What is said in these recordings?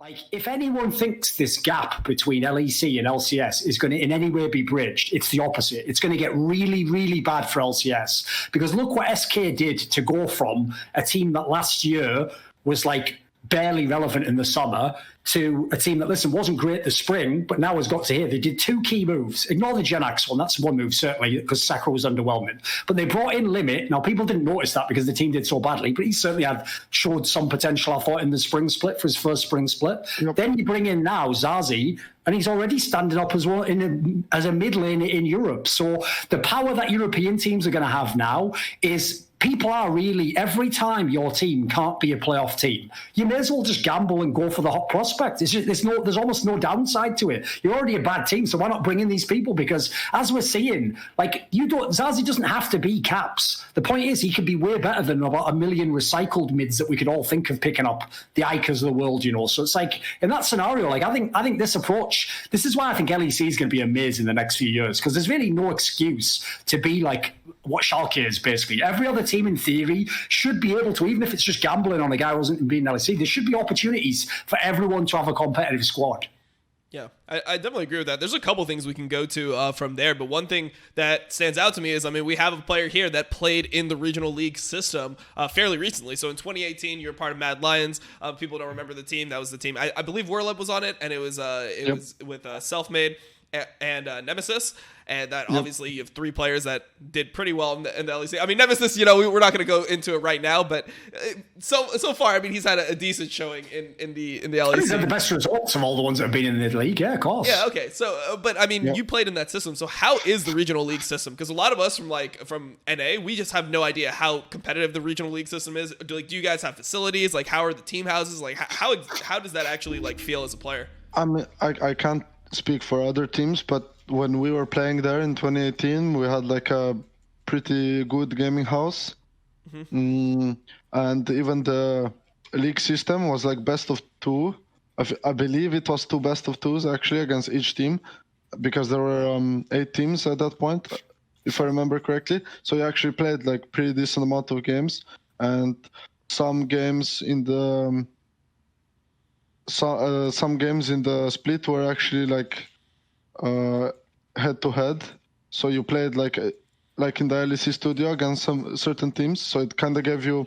Like, if anyone thinks this gap between LEC and LCS is going to in any way be bridged, it's the opposite. It's going to get really, really bad for LCS. Because look what SK did to go from a team that last year was like barely relevant in the summer to a team that, listen, wasn't great this spring, but now has got to here. They did two key moves. Ignore the Genax one. That's one move, certainly, because Sakura was underwhelming. But they brought in Limit. Now, people didn't notice that because the team did so badly, but he certainly showed some potential, I thought, in the spring split for his first spring split. Yep. Then you bring in now Zazie, and he's already standing up as well as a mid lane in Europe. So the power that European teams are going to have now is people are really, every time your team can't be a playoff team, you may as well just gamble and go for the hot prospect. There's almost no downside to it. You're already a bad team, so why not bring in these people? Because as we're seeing, like, Zazie doesn't have to be Caps. The point is he could be way better than about 1 million recycled mids that we could all think of picking up, the Icas of the world, you know. So it's like, in that scenario, like, I think this approach, this is why I think LEC is going to be amazing the next few years, because there's really no excuse to be like what Schalke is, basically. Every other team, in theory, should be able to, even if it's just gambling on a guy who wasn't being LEC, there should be opportunities for everyone to have a competitive squad. Yeah, I definitely agree with that. There's a couple things we can go to from there, but one thing that stands out to me is, I mean, we have a player here that played in the regional league system fairly recently. So in 2018, you're part of Mad Lions. People don't remember the team. That was the team. I believe Warleb was on it, and it was was with Selfmade and Nemesis. And that obviously you have three players that did pretty well in the LEC. I mean, Nemesis, you know, we're not going to go into it right now, but so far, I mean, he's had a decent showing in the LEC. He's had the best results of all the ones that have been in the league. Yeah, of course. Yeah, okay. So, but I mean, you played in that system. So how is the regional league system? Because a lot of us from NA, we just have no idea how competitive the regional league system is. Do you guys have facilities? Like, how are the team houses? Like, how does that actually like feel as a player? I mean, I can't speak for other teams, but when we were playing there in 2018, we had like a pretty good gaming house. Mm-hmm. And even the league system was like best of two. I believe it was 2 best of 2s actually against each team, because there were 8 teams at that point, if I remember correctly. So you actually played like pretty decent amount of games, and some games in the split were actually like head to head. So you played like in the LEC studio against some certain teams. So it kind of gave you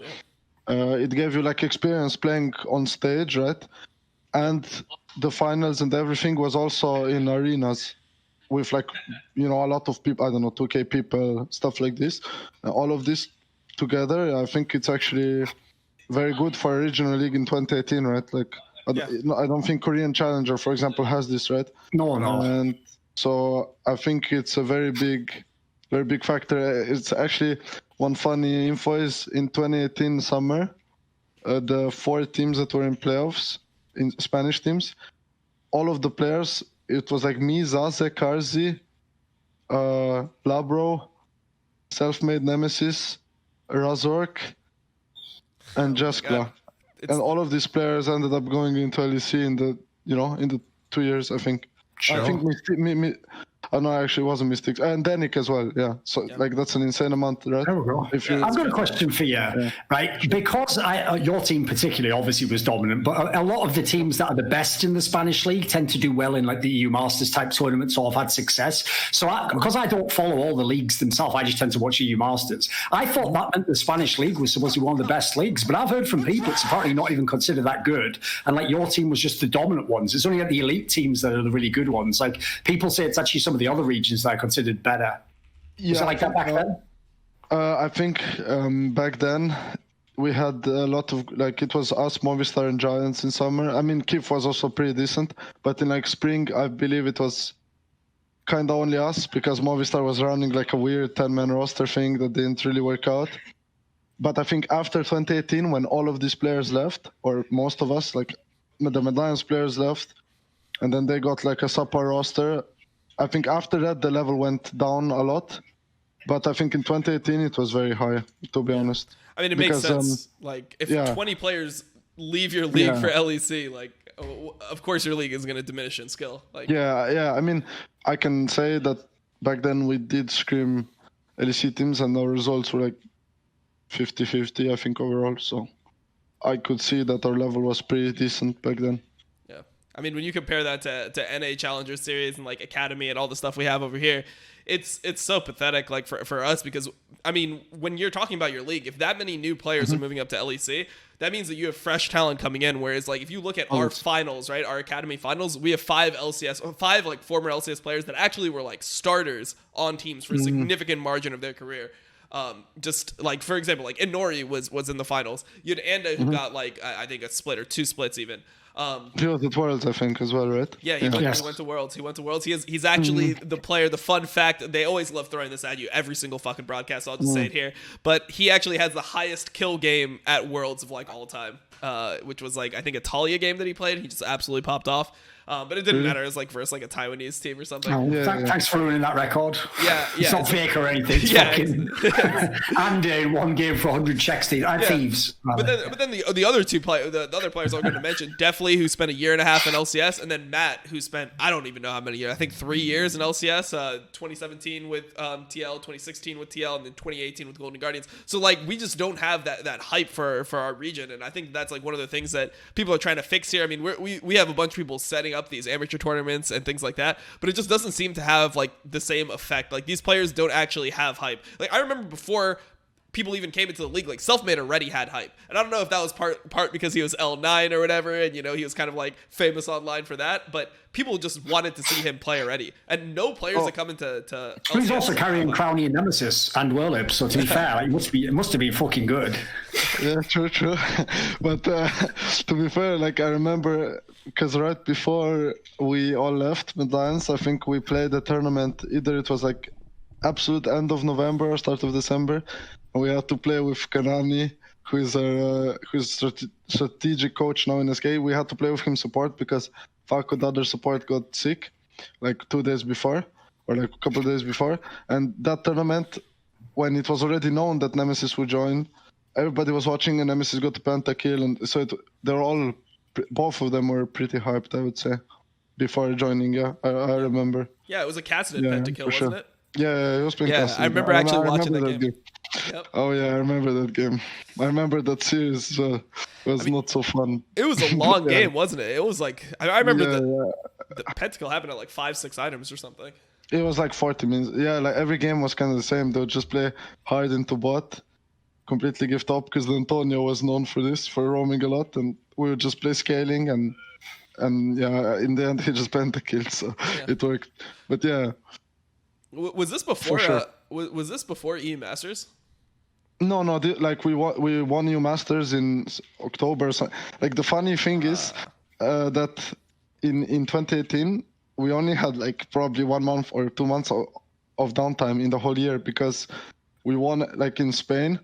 like experience playing on stage, right? And the finals and everything was also in arenas with like, you know, a lot of people, I don't know, 2K people, stuff like this. All of this together, I think it's actually very good for a regional league in 2018, right? Like, I don't think Korean Challenger, for example, has this, right? No. And so I think it's a very big factor. It's actually one funny info is in 2018 summer, the 4 teams that were in playoffs, in Spanish teams, all of the players, it was like me, Zaze, Karzi, Labro, Selfmade, Nemesis, Razork, and Jaskla. And all of these players ended up going into LEC in the 2 years, I think. Sure. I think actually it wasn't Mystics. And Danik as well, yeah. So, like, that's an insane amount, right? There we go. I've got a question for you, right? Because your team particularly obviously was dominant, but a lot of the teams that are the best in the Spanish league tend to do well in, like, the EU Masters type tournaments or have had success. So because I don't follow all the leagues themselves, I just tend to watch EU Masters. I thought that meant the Spanish league was supposed to be one of the best leagues, but I've heard from people it's apparently not even considered that good. And, like, your team was just the dominant ones. It's only like the elite teams that are the really good ones. Like, people say it's actually some of the other regions that are considered better. Was it like that back then? I think back then we had a lot of, like, it was us, Movistar, and Giants in summer. I mean, Kif was also pretty decent, but in like spring, I believe it was kind of only us, because Movistar was running like a weird 10-man roster thing that didn't really work out. But I think after 2018, when all of these players left, or most of us, like the Mad Lions players left, and then they got like a subpar roster, I think after that, the level went down a lot. But I think in 2018, it was very high, to be honest. I mean, it makes sense. Like, if 20 players leave your league for LEC, like, of course your league is going to diminish in skill. Like, yeah. I mean, I can say that back then we did scream LEC teams, and our results were like 50-50, I think, overall. So I could see that our level was pretty decent back then. Yeah. I mean, when you compare that to NA Challenger Series and like Academy and all the stuff we have over here, it's so pathetic, like for us, because I mean, when you're talking about your league, if that many new players are moving up to LEC, that means that you have fresh talent coming in. Whereas like if you look at our finals, right, our Academy finals, we have five like former LCS players that actually were like starters on teams for a significant margin of their career. Just like, for example, like Inori was in the finals. You had Anda who got like I think a split or 2 splits even. He was at Worlds, I think, as well, right? Yeah, he went to Worlds. He's actually the player. The fun fact, they always love throwing this at you every single fucking broadcast, so I'll just say it here. But he actually has the highest kill game at Worlds of like all time, which was like I think a Talia game that he played. He just absolutely popped off. But it didn't matter. It was like versus like a Taiwanese team or something. Oh, thanks for ruining that record. Yeah. It's not fake or anything. It's fucking and 1 game for 100 checks. Thieves. But then the other two players, the other players I'm going to mention, Definitely, who spent 1.5 years in LCS, and then Matt, who spent I don't even know how many years. I think 3 years in LCS. 2017 with TL, 2016 with TL, and then 2018 with Golden Guardians. So like we just don't have that hype for our region, and I think that's like one of the things that people are trying to fix here. I mean, we have a bunch of people setting up these amateur tournaments and things like that, but it just doesn't seem to have like the same effect. Like these players don't actually have hype. Like I remember before people even came into the league, like Selfmade already had hype, and I don't know if that was part because he was L9 or whatever, and you know he was kind of like famous online for that, but people just wanted to see him play already, and no players that come into he's also carrying Crowny and Nemesis and Whirlip, so to be fair, like, it must have been fucking good. Yeah, true. But to be fair, like I remember, because right before we all left Midlands, I think we played a tournament. Either it was like absolute end of November or start of December, and we had to play with Kanani, who's strategic coach now in SK. We had to play with him support because Falco, the other support, got sick like 2 days before, or like a couple of days before. And that tournament, when it was already known that Nemesis would join, everybody was watching, and Nemesis got the pentakill, and so they're all, both of them were pretty hyped, I would say, before joining. Yeah, I remember. Yeah, it was a Cassidon pentakill, wasn't it? Yeah, it was playing Cassidon. I remember actually watching that game. Yep. Oh yeah, I remember that game. I remember that series was not so fun. It was a long game, wasn't it? It was like I remember the pentakill happened at like 5-6 items or something. It was like 40 minutes. Yeah, like every game was kind of the same. They would just play hard into bot, completely give up, because Antonio was known for this, for roaming a lot, and we would just play scaling, and yeah, in the end he just pentakill, so it worked. But yeah. Was this before? Sure. Was this before EU Masters? No. Like we won EU Masters in October. So, like the funny thing is that in 2018 we only had like probably 1 month or 2 months of downtime in the whole year, because we won like in Spain.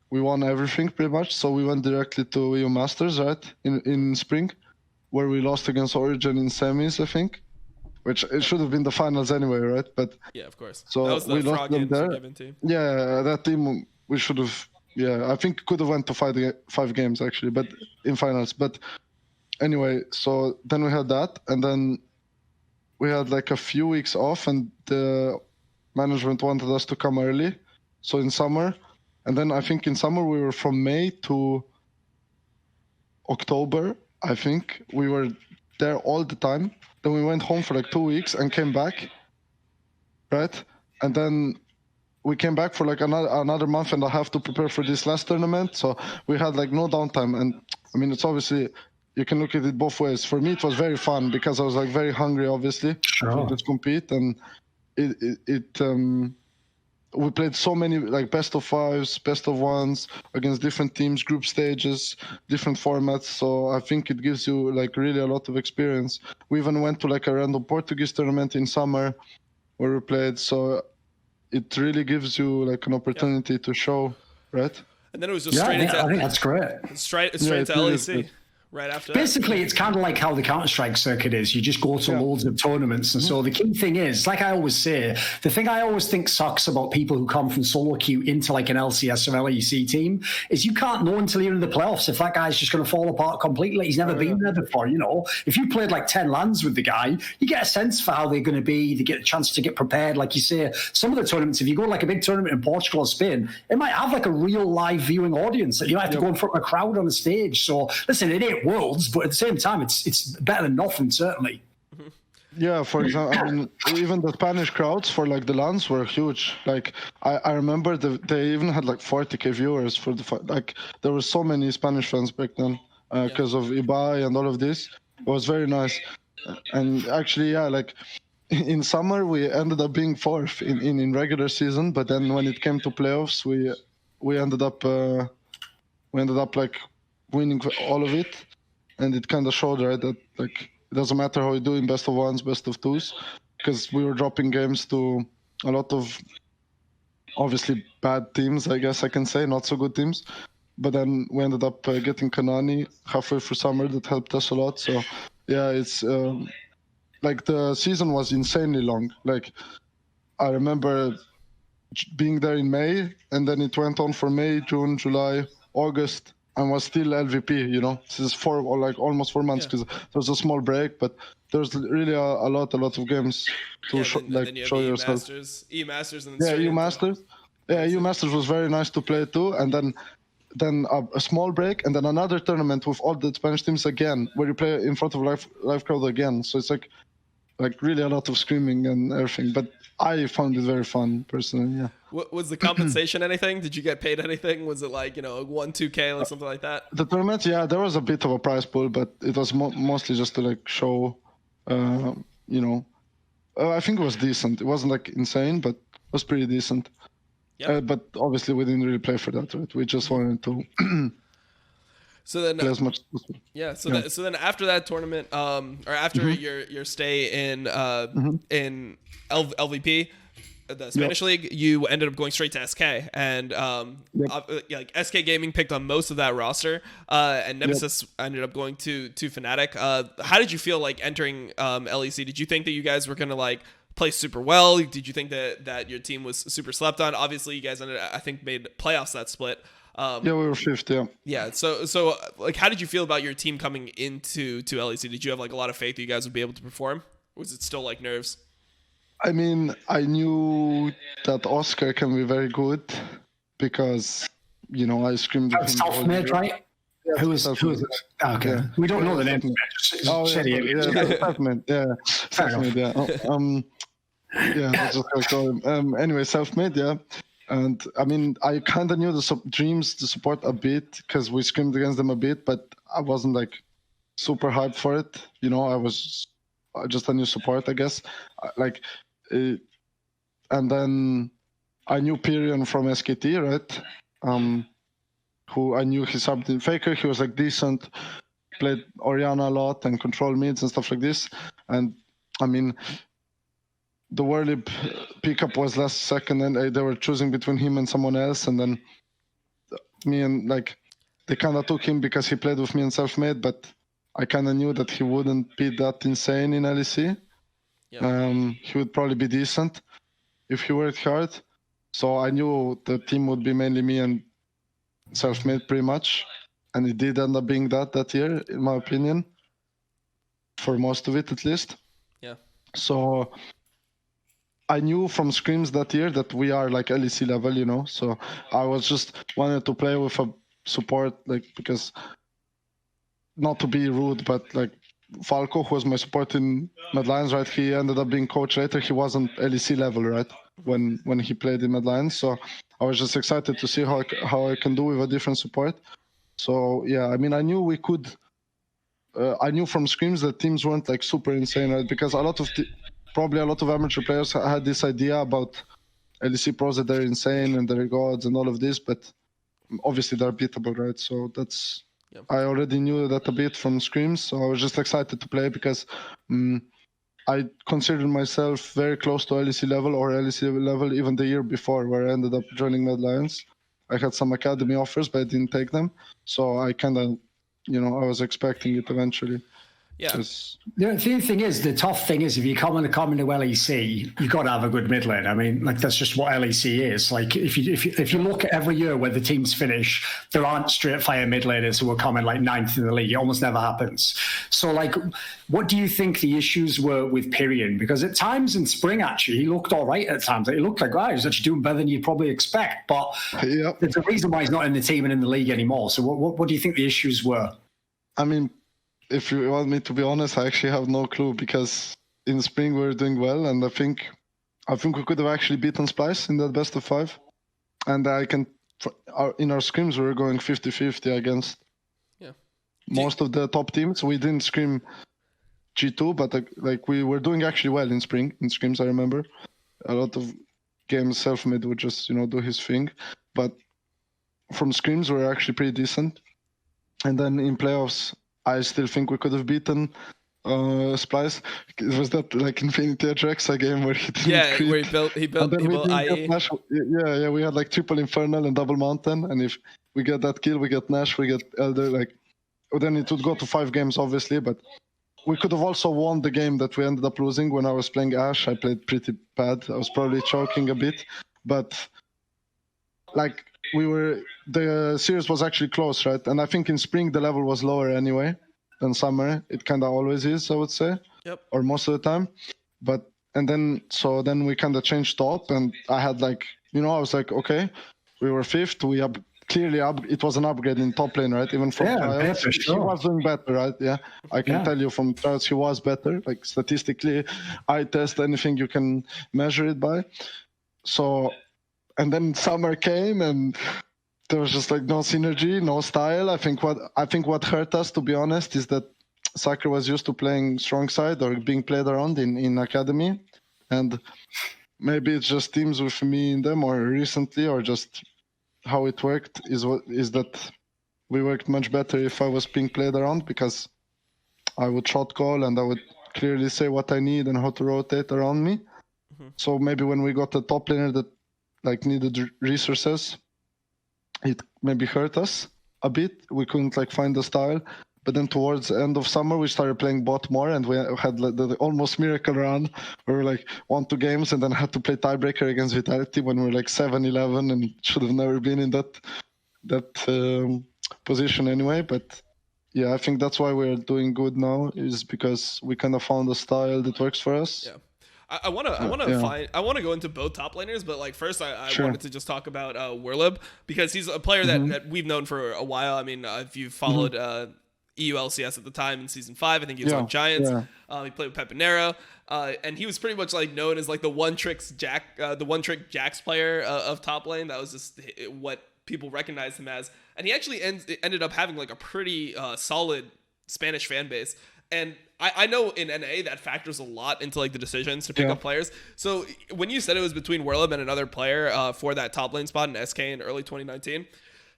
We won everything pretty much. So we went directly to EU Masters, right, in spring, where we lost against Origin in semis, I think. Which it should have been the finals anyway, right? But yeah, of course. So that was the we lost them there. Team. Yeah, that team we should have. Yeah, I think could have went to 5 games actually, but in finals. But anyway, so then we had that, and then we had like a few weeks off, and the management wanted us to come early, so in summer, and then I think in summer we were from May to October. I think we were there all the time. Then we went home for like 2 weeks and came back, right? And then we came back for like another month and a half to prepare for this last tournament. So we had like no downtime. And I mean, it's obviously, you can look at it both ways. For me, it was very fun because I was like very hungry, obviously, to compete. And we played so many like best of 5s, best of 1s against different teams, group stages, different formats. So I think it gives you like really a lot of experience. We even went to like a random Portuguese tournament in summer where we played. So it really gives you like an opportunity to show, right? And then it was just straight into. I think that's great. Straight into LEC. Right after that. Basically, it's kind of like how the Counter-Strike circuit is. You just go to loads of tournaments. And so the key thing is, like I always say, the thing I always think sucks about people who come from solo queue into like an LCS or LEC team is you can't know until you're in the playoffs if that guy's just going to fall apart completely. He's never been there before, you know. If you played like 10 lands with the guy, you get a sense for how they're going to be. They get a chance to get prepared. Like you say, some of the tournaments, if you go like a big tournament in Portugal or Spain, it might have like a real live viewing audience that you might have to go in front of a crowd on a stage. So listen, it ain't at Worlds, but at the same time, it's better than nothing, certainly. Yeah, for example, I mean, even the Spanish crowds for like the LANs were huge. Like I remember they even had like 40K viewers for like there were so many Spanish fans back then because of Ibai and all of this. It was very nice. And actually, yeah, like in summer we ended up being fourth in regular season, but then when it came to playoffs, we ended up like winning all of it, and it kind of showed, right, that like it doesn't matter how you do in best of ones, best of twos, because we were dropping games to a lot of obviously bad teams, I guess I can say, not so good teams. But then we ended up getting Kanani halfway through summer. That helped us a lot. So yeah, it's like the season was insanely long. Like I remember being there in May, and then it went on for May, June, July, August, and was still LVP. You know, this is almost 4 months because there was a small break, but there's really a lot of games to show yourself. E-Masters, and then E-Masters. Yeah, E-Masters was very nice to play too, and then a small break, and then another tournament with all the Spanish teams again, where you play in front of live crowd again. So it's like really a lot of screaming and everything. But I found it very fun personally. Yeah. Was the compensation anything? Did you get paid anything? Was it like 1-2K or something like that? The tournament, yeah, there was a bit of a prize pool, but it was mostly just to like show, I think it was decent. It wasn't like insane, but it was pretty decent. Yep. But obviously we didn't really play for that, right? We just wanted to so then play as much. So then after that tournament, or after your stay in LVP, the Spanish League, you ended up going straight to SK, and like SK Gaming picked on most of that roster, and Nemesis ended up going to Fnatic. How did you feel like entering LEC? Did you think that you guys were gonna like play super well? Did you think that your team was super slept on? Obviously, you guys made playoffs that split. We were fifth. Yeah. So like, how did you feel about your team coming into LEC? Did you have like a lot of faith that you guys would be able to perform? Or was it still like nerves? I mean, I knew that Oscar can be very good because I screamed. Self-made, right? Yeah, who is it? Okay. Yeah. We don't know the name. Self-made. Yeah. Self-made. Yeah. That's what I call him. Anyway, self-made. Yeah. And I mean, I kind of knew the Dreams to support a bit because we screamed against them a bit, but I wasn't like super hyped for it. I was just a new support, I guess. And then I knew Pyrion from SKT, right? Who I knew he subbed in Faker. He was like decent, played Orianna a lot and control mids and stuff like this. And I mean, the Worley pickup was last second, and they were choosing between him and someone else. And then me and they kind of took him because he played with me and Selfmade, but I kind of knew that he wouldn't be that insane in LEC. Yep. He would probably be decent if he worked hard. So I knew the team would be mainly me and Selfmade pretty much. And it did end up being that year, in my opinion. For most of it, at least. Yeah. So I knew from scrims that year that we are like LEC level, So I was just wanted to play with a support, because not to be rude, but Falco, who was my support in Mad Lions, right? He ended up being coach later. He wasn't LEC level, right? When he played in Mad Lions. So I was just excited to see how I can do with a different support. So yeah, I mean, I knew we could. I knew from scrims that teams weren't super insane, right? Because probably a lot of amateur players had this idea about LEC pros that they're insane and they're gods and all of this, but obviously they're beatable, right? So that's. Yep. I already knew that a bit from scrims, so I was just excited to play because I considered myself very close to LEC level or LEC level even the year before, where I ended up joining Mad Lions. I had some academy offers, but I didn't take them. So I kind of, I was expecting it eventually. Yeah. The thing is, the tough thing is, if you come into LEC, you got to have a good mid lane. I mean, that's just what LEC is. If you look at every year where the teams finish, there aren't straight fire mid laners who are coming ninth in the league. It almost never happens. So, what do you think the issues were with Pyrion? Because at times in spring, actually, he looked all right at times. He looked like, he's actually doing better than you'd probably expect. But There's a reason why he's not in the team and in the league anymore. So what do you think the issues were? I mean, if you want me to be honest, I actually have no clue, because in spring we were doing well, and I think we could have actually beaten Splice in that best of 5. And in our scrims we were going 50-50 against most of the top teams. We didn't scrim G2, but like we were doing actually well in spring in scrims. I remember a lot of games Selfmade would just do his thing, but from scrims we were actually pretty decent. And then in playoffs, I still think we could have beaten Splice. Was that like Infinity Ajaxa game where he didn't creep? Where he built IE. Nash. Yeah, we had like triple Infernal and double Mountain, and if we get that kill, we get Nash, we get Elder. Like, then it would go to 5 games, obviously, but we could have also won the game that we ended up losing. When I was playing Ashe, I played pretty bad. I was probably choking a bit, but like the series was actually close, right? And I think in spring the level was lower anyway than summer. It kind of always is, I would say. Yep. Or most of the time. Then we kind of changed top, and I had I was like, okay, we were 5th. It was an upgrade in top lane, right? Even from trials, for sure. he was doing better, right? Yeah, I can tell you from trials he was better. Like statistically, I test anything you can measure it by. So, and then summer came, and there was just like no synergy, no style. I think what hurt us, to be honest, is that Sakura was used to playing strong side or being played around in academy, and maybe it's just teams with me in them, or recently, or just how it worked is that we worked much better if I was being played around, because I would shot call and I would clearly say what I need and how to rotate around me. Mm-hmm. So maybe when we got a top laner that like needed resources, it maybe hurt us a bit. We couldn't like find the style. But then towards the end of summer, we started playing bot more, and we had like the almost miracle run where we like won 2 games and then had to play tiebreaker against Vitality when we were like 7-11 and should have never been in that position anyway. But yeah, I think that's why we're doing good now, is because we kind of found a style that works for us. Yeah. I want to go into both top laners, but like first I wanted to just talk about Werlib, because he's a player that we've known for a while. I mean, if you followed EU LCS at the time in season 5, I think he was on Giants. Yeah. He played with Pepinero, and he was pretty much like known as like the one trick Jax player of top lane. That was just what people recognized him as, and he actually ended up having like a pretty solid Spanish fan base. And I know in NA that factors a lot into like the decisions to pick up players. So when you said it was between Werlib and another player for that top lane spot in SK in early 2019,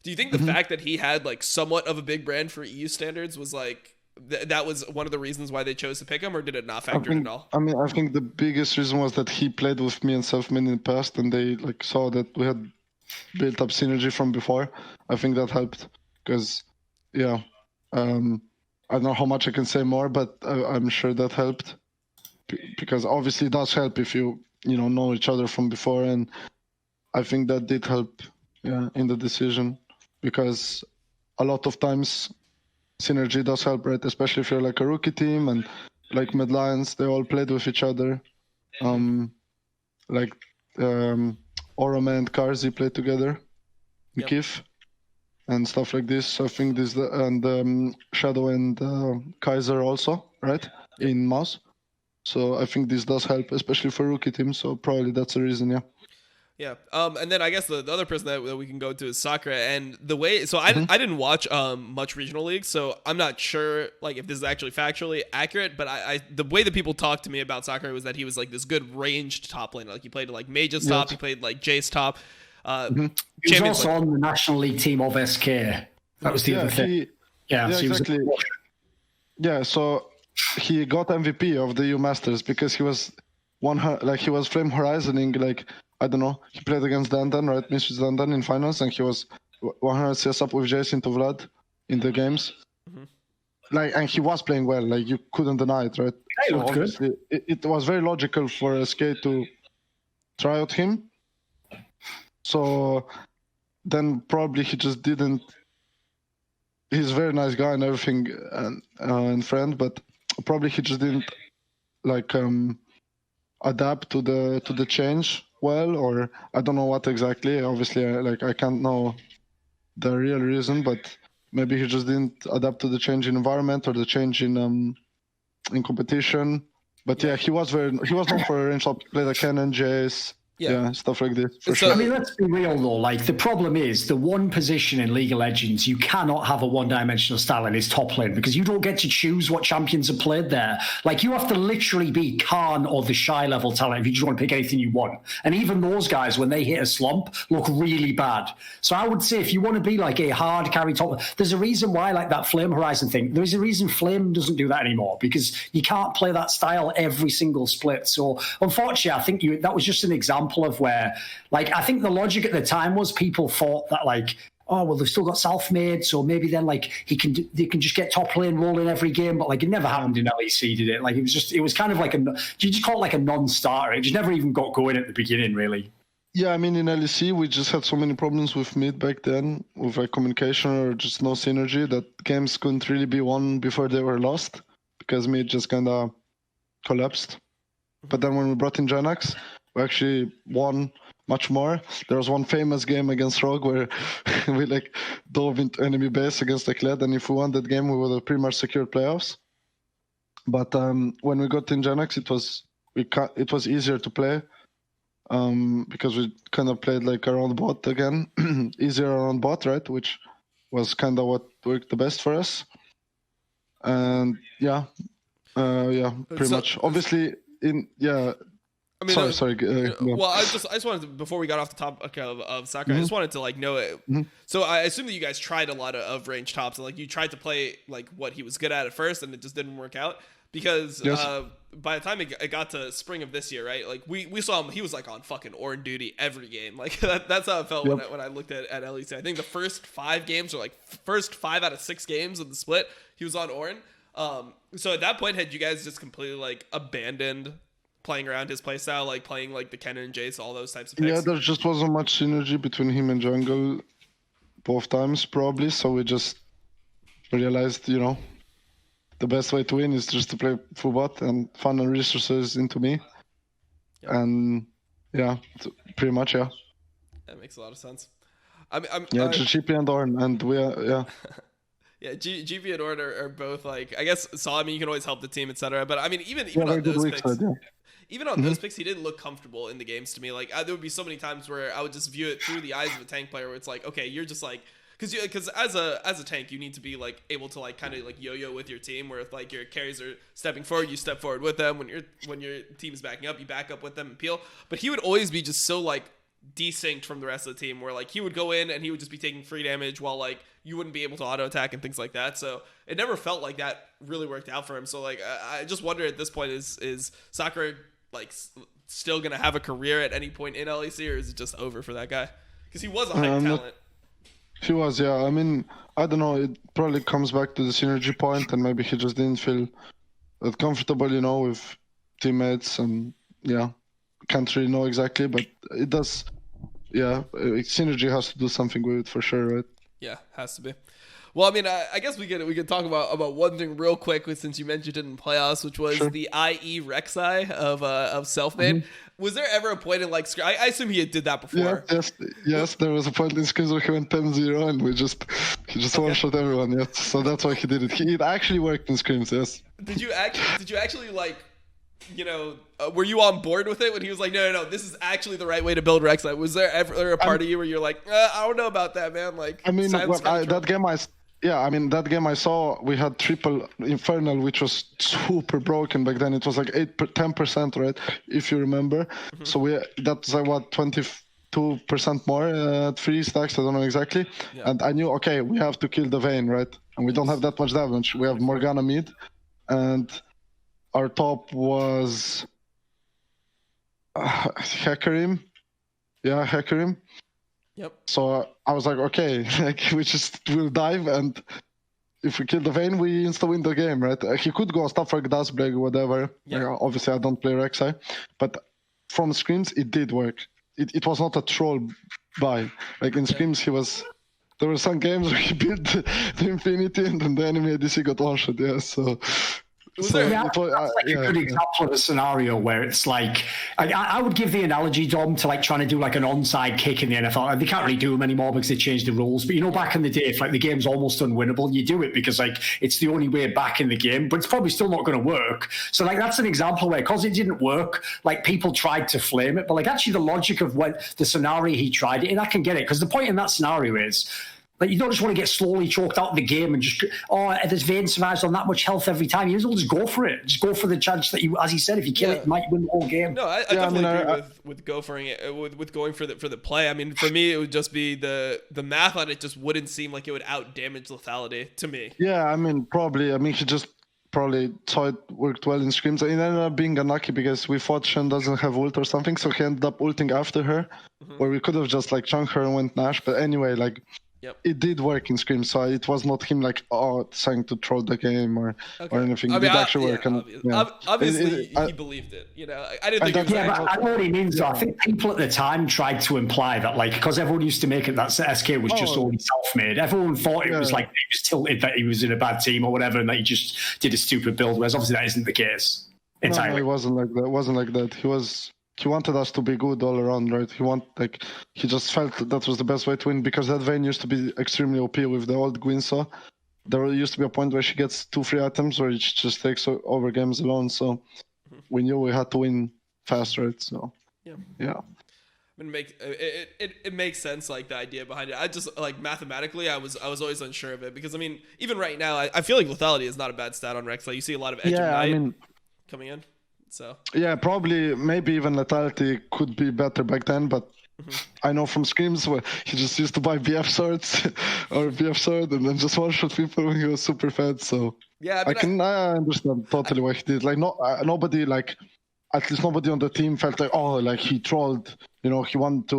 do you think the fact that he had like somewhat of a big brand for EU standards was like that was one of the reasons why they chose to pick him, or did it not factor in at all? I mean, I think the biggest reason was that he played with me and Selfmade in the past, and they like saw that we had built up synergy from before. I think that helped, because I don't know how much I can say more, but I'm sure that helped, because obviously it does help if you know each other from before, and I think that did help in the decision, because a lot of times synergy does help, right? Especially if you're like a rookie team, and like Mad Lions, they all played with each other. Like Orome and Karzi played together, Kif, and stuff like this. I think this, and Shadow and Kaiser also, right? In Mouse. So I think this does help, especially for rookie teams. So probably that's the reason, Yeah. And then I guess the other person that we can go to is Sakura, and the way, so I didn't watch much regional leagues, so I'm not sure like if this is actually factually accurate, but I the way that people talked to me about Sakura was that he was like this good ranged top laner. Like he played like Mage's top, he played like Jace top. He was also on the National League team of SK. That was the other thing. So exactly. So he got MVP of the EU Masters because he was he was flame horizoning, like, I don't know, he played against Dandan, right? Mrs. Dandan in finals, and he was 100 CS up with Jace into Vlad in the games. Like, and he was playing well, like you couldn't deny it, right? He looked good. It was very logical for SK to try out him. So then probably he just didn't. He's a very nice guy and everything, and friend, but probably he just didn't like adapt to the change well, or I don't know what exactly. Obviously, I can't know the real reason, but maybe he just didn't adapt to the change in environment or the change in competition. But yeah, he was known for a range shot, played a cannon, Jace. Yeah, stuff like this, for sure. I mean, let's be real, though. Like, the problem is the one position in League of Legends, you cannot have a one-dimensional style in his top lane because you don't get to choose what champions are played there. Like, you have to literally be Khan or the Shy level talent if you just want to pick anything you want. And even those guys, when they hit a slump, look really bad. So I would say if you want to be like a hard carry top, there's a reason why, like that Flame Horizon thing, there's a reason Flame doesn't do that anymore because you can't play that style every single split. So unfortunately, I think that was just an example of where, like, I think the logic at the time was people thought that, like, oh, well, they've still got self-made, so maybe then, like, they can just get top lane rolling every game, but, like, it never happened in LEC, did it? Like, it was kind of like you just call it like a non-starter. It just never even got going at the beginning, really. Yeah, I mean, in LEC, we just had so many problems with mid back then, with, like, communication or just no synergy, that games couldn't really be won before they were lost, because mid just kind of collapsed. But then when we brought in Janax, we actually won much more. There was one famous game against Rogue where we like dove into enemy base against the Kled, and if we won that game, we would have pretty much secured playoffs. But when we got in Genex, it was easier to play because we kind of played like around bot again, easier around bot, right? Which was kind of what worked the best for us. And pretty much. Obviously, I mean, sorry. Well, I just wanted to, before we got off the topic of soccer, I just wanted to like know it. So I assume that you guys tried a lot of range tops, and like you tried to play like what he was good at first, and it just didn't work out because by the time it got to spring of this year, right? Like we saw him, he was like on fucking Ornn duty every game. Like that's how it felt when I looked at LEC. I think the first 5 games, or like first 5 out of 6 games of the split, he was on Ornn. So at that point, had you guys just completely like abandoned playing around his playstyle, like playing like the Kennen and Jace, all those types of picks? Yeah, there just wasn't much synergy between him and jungle both times, probably. So we just realized, the best way to win is just to play full bot and funnel resources into me. Yep. And pretty much, yeah. That makes a lot of sense. Just GP and Ornn, and we are, yeah. Yeah, GP and Ornn are both like, I guess, solid. I mean, you can always help the team, etc. But I mean, even on those picks, even on those picks, he didn't look comfortable in the games to me. Like, there would be so many times where I would just view it through the eyes of a tank player, where it's like, okay, you're just like, because as a tank, you need to be like able to like kind of like yo-yo with your team, where if like your carries are stepping forward, you step forward with them. When your team is backing up, you back up with them and peel. But he would always be just so like desynced from the rest of the team, where like he would go in and he would just be taking free damage while like you wouldn't be able to auto attack and things like that. So it never felt like that really worked out for him. So like I just wonder at this point, is Sakura like still gonna have a career at any point in LEC, or is it just over for that guy? Because he was a high talent. He was, yeah. I mean, I don't know. It probably comes back to the synergy point, and maybe he just didn't feel that comfortable, with teammates, and can't really know exactly, but it does. Yeah, synergy has to do something with it for sure, right? Yeah, has to be. Well, I mean, I guess we could talk about one thing real quick, since you mentioned it in playoffs, which was the IE Rek'Sai of self-made. Was there ever a point in like I assume he did that before? Yes, there was a point in scrims where he went 10-0 and he just one-shot everyone. Yes, so that's why he did it. It actually worked in scrims. Yes. Did you actually like? Were you on board with it when he was like, no, this is actually the right way to build Rek'Sai? Was there ever a part of you where you're like, I don't know about that, man? Like, I mean, that game I saw, we had triple Infernal, which was super broken back then. It was like 10%, right? If you remember. So that's like what, 22% more at 3 stacks. I don't know exactly. Yeah. And I knew, okay, we have to kill the Vayne, right? And we don't have that much damage. We have Morgana mid, and our top was Hecarim. Yeah, Hecarim. Yep. So I was like, okay, we'll dive, and if we kill the Vayne, we insta-win the game, right? He could go stuff like Dustblade or whatever. Yeah. Like, obviously, I don't play Rek'Sai, but from scrims, it did work. It was not a troll buy. Like in scrims, there were some games where he built the Infinity, and then the enemy ADC got one-shot, yeah, so Yeah, that's like a good example of a scenario where it's like, I would give the analogy, Dom, to like trying to do like an onside kick in the NFL. They can't really do them anymore because they changed the rules. But you know, back in the day, if like the game's almost unwinnable, you do it because like it's the only way back in the game, but it's probably still not going to work. So like that's an example where because it didn't work, like people tried to flame it. But like actually the logic of what the scenario he tried it, and I can get it, because the point in that scenario is, like, you don't just want to get slowly choked out of the game and just, this Vayne survives on that much health every time. You just go for it. Just go for the chance that you, as he said, if you kill it, you might win the whole game. No, I definitely agree with going for the play. I mean, for me, it would just be the math on it just wouldn't seem like it would out damage lethality to me. Yeah, I mean, probably. I mean, he just probably thought it worked well in scrims. It ended up being unlucky because we thought Shen doesn't have ult or something, so he ended up ulting after her, where we could have just like chunked her and went Nash. But anyway, like, it did work in Scream, so it was not him like trying to troll the game or anything. It did actually work. Obviously, he believed it. You know, I didn't think. But I know what he means. Though. I think people at the time tried to imply that, like, because everyone used to make it that SK was just only self-made. Everyone thought it was like he was tilted that he was in a bad team or whatever, and that he just did a stupid build. Whereas obviously that isn't the case entirely. No, it wasn't like that. It wasn't like that. He wanted us to be good all around, right? He just felt that was the best way to win, because that Vayne used to be extremely OP with the old Gwynso. There used to be a point where she gets 2 free items where she just takes over games alone. So we knew we had to win fast, right? So yeah. I mean, it makes sense, like the idea behind it. I just like mathematically, I was always unsure of it, because I mean, even right now, I feel like lethality is not a bad stat on Rex. Like you see a lot of edge of night coming in. So yeah, probably maybe even lethality could be better back then, but I know from scrims where he just used to buy BF swords or BF sword and then just one-shot people when he was super fed. So yeah, I understand totally what he did. Like nobody, like at least nobody on the team felt like he trolled. You know, he wanted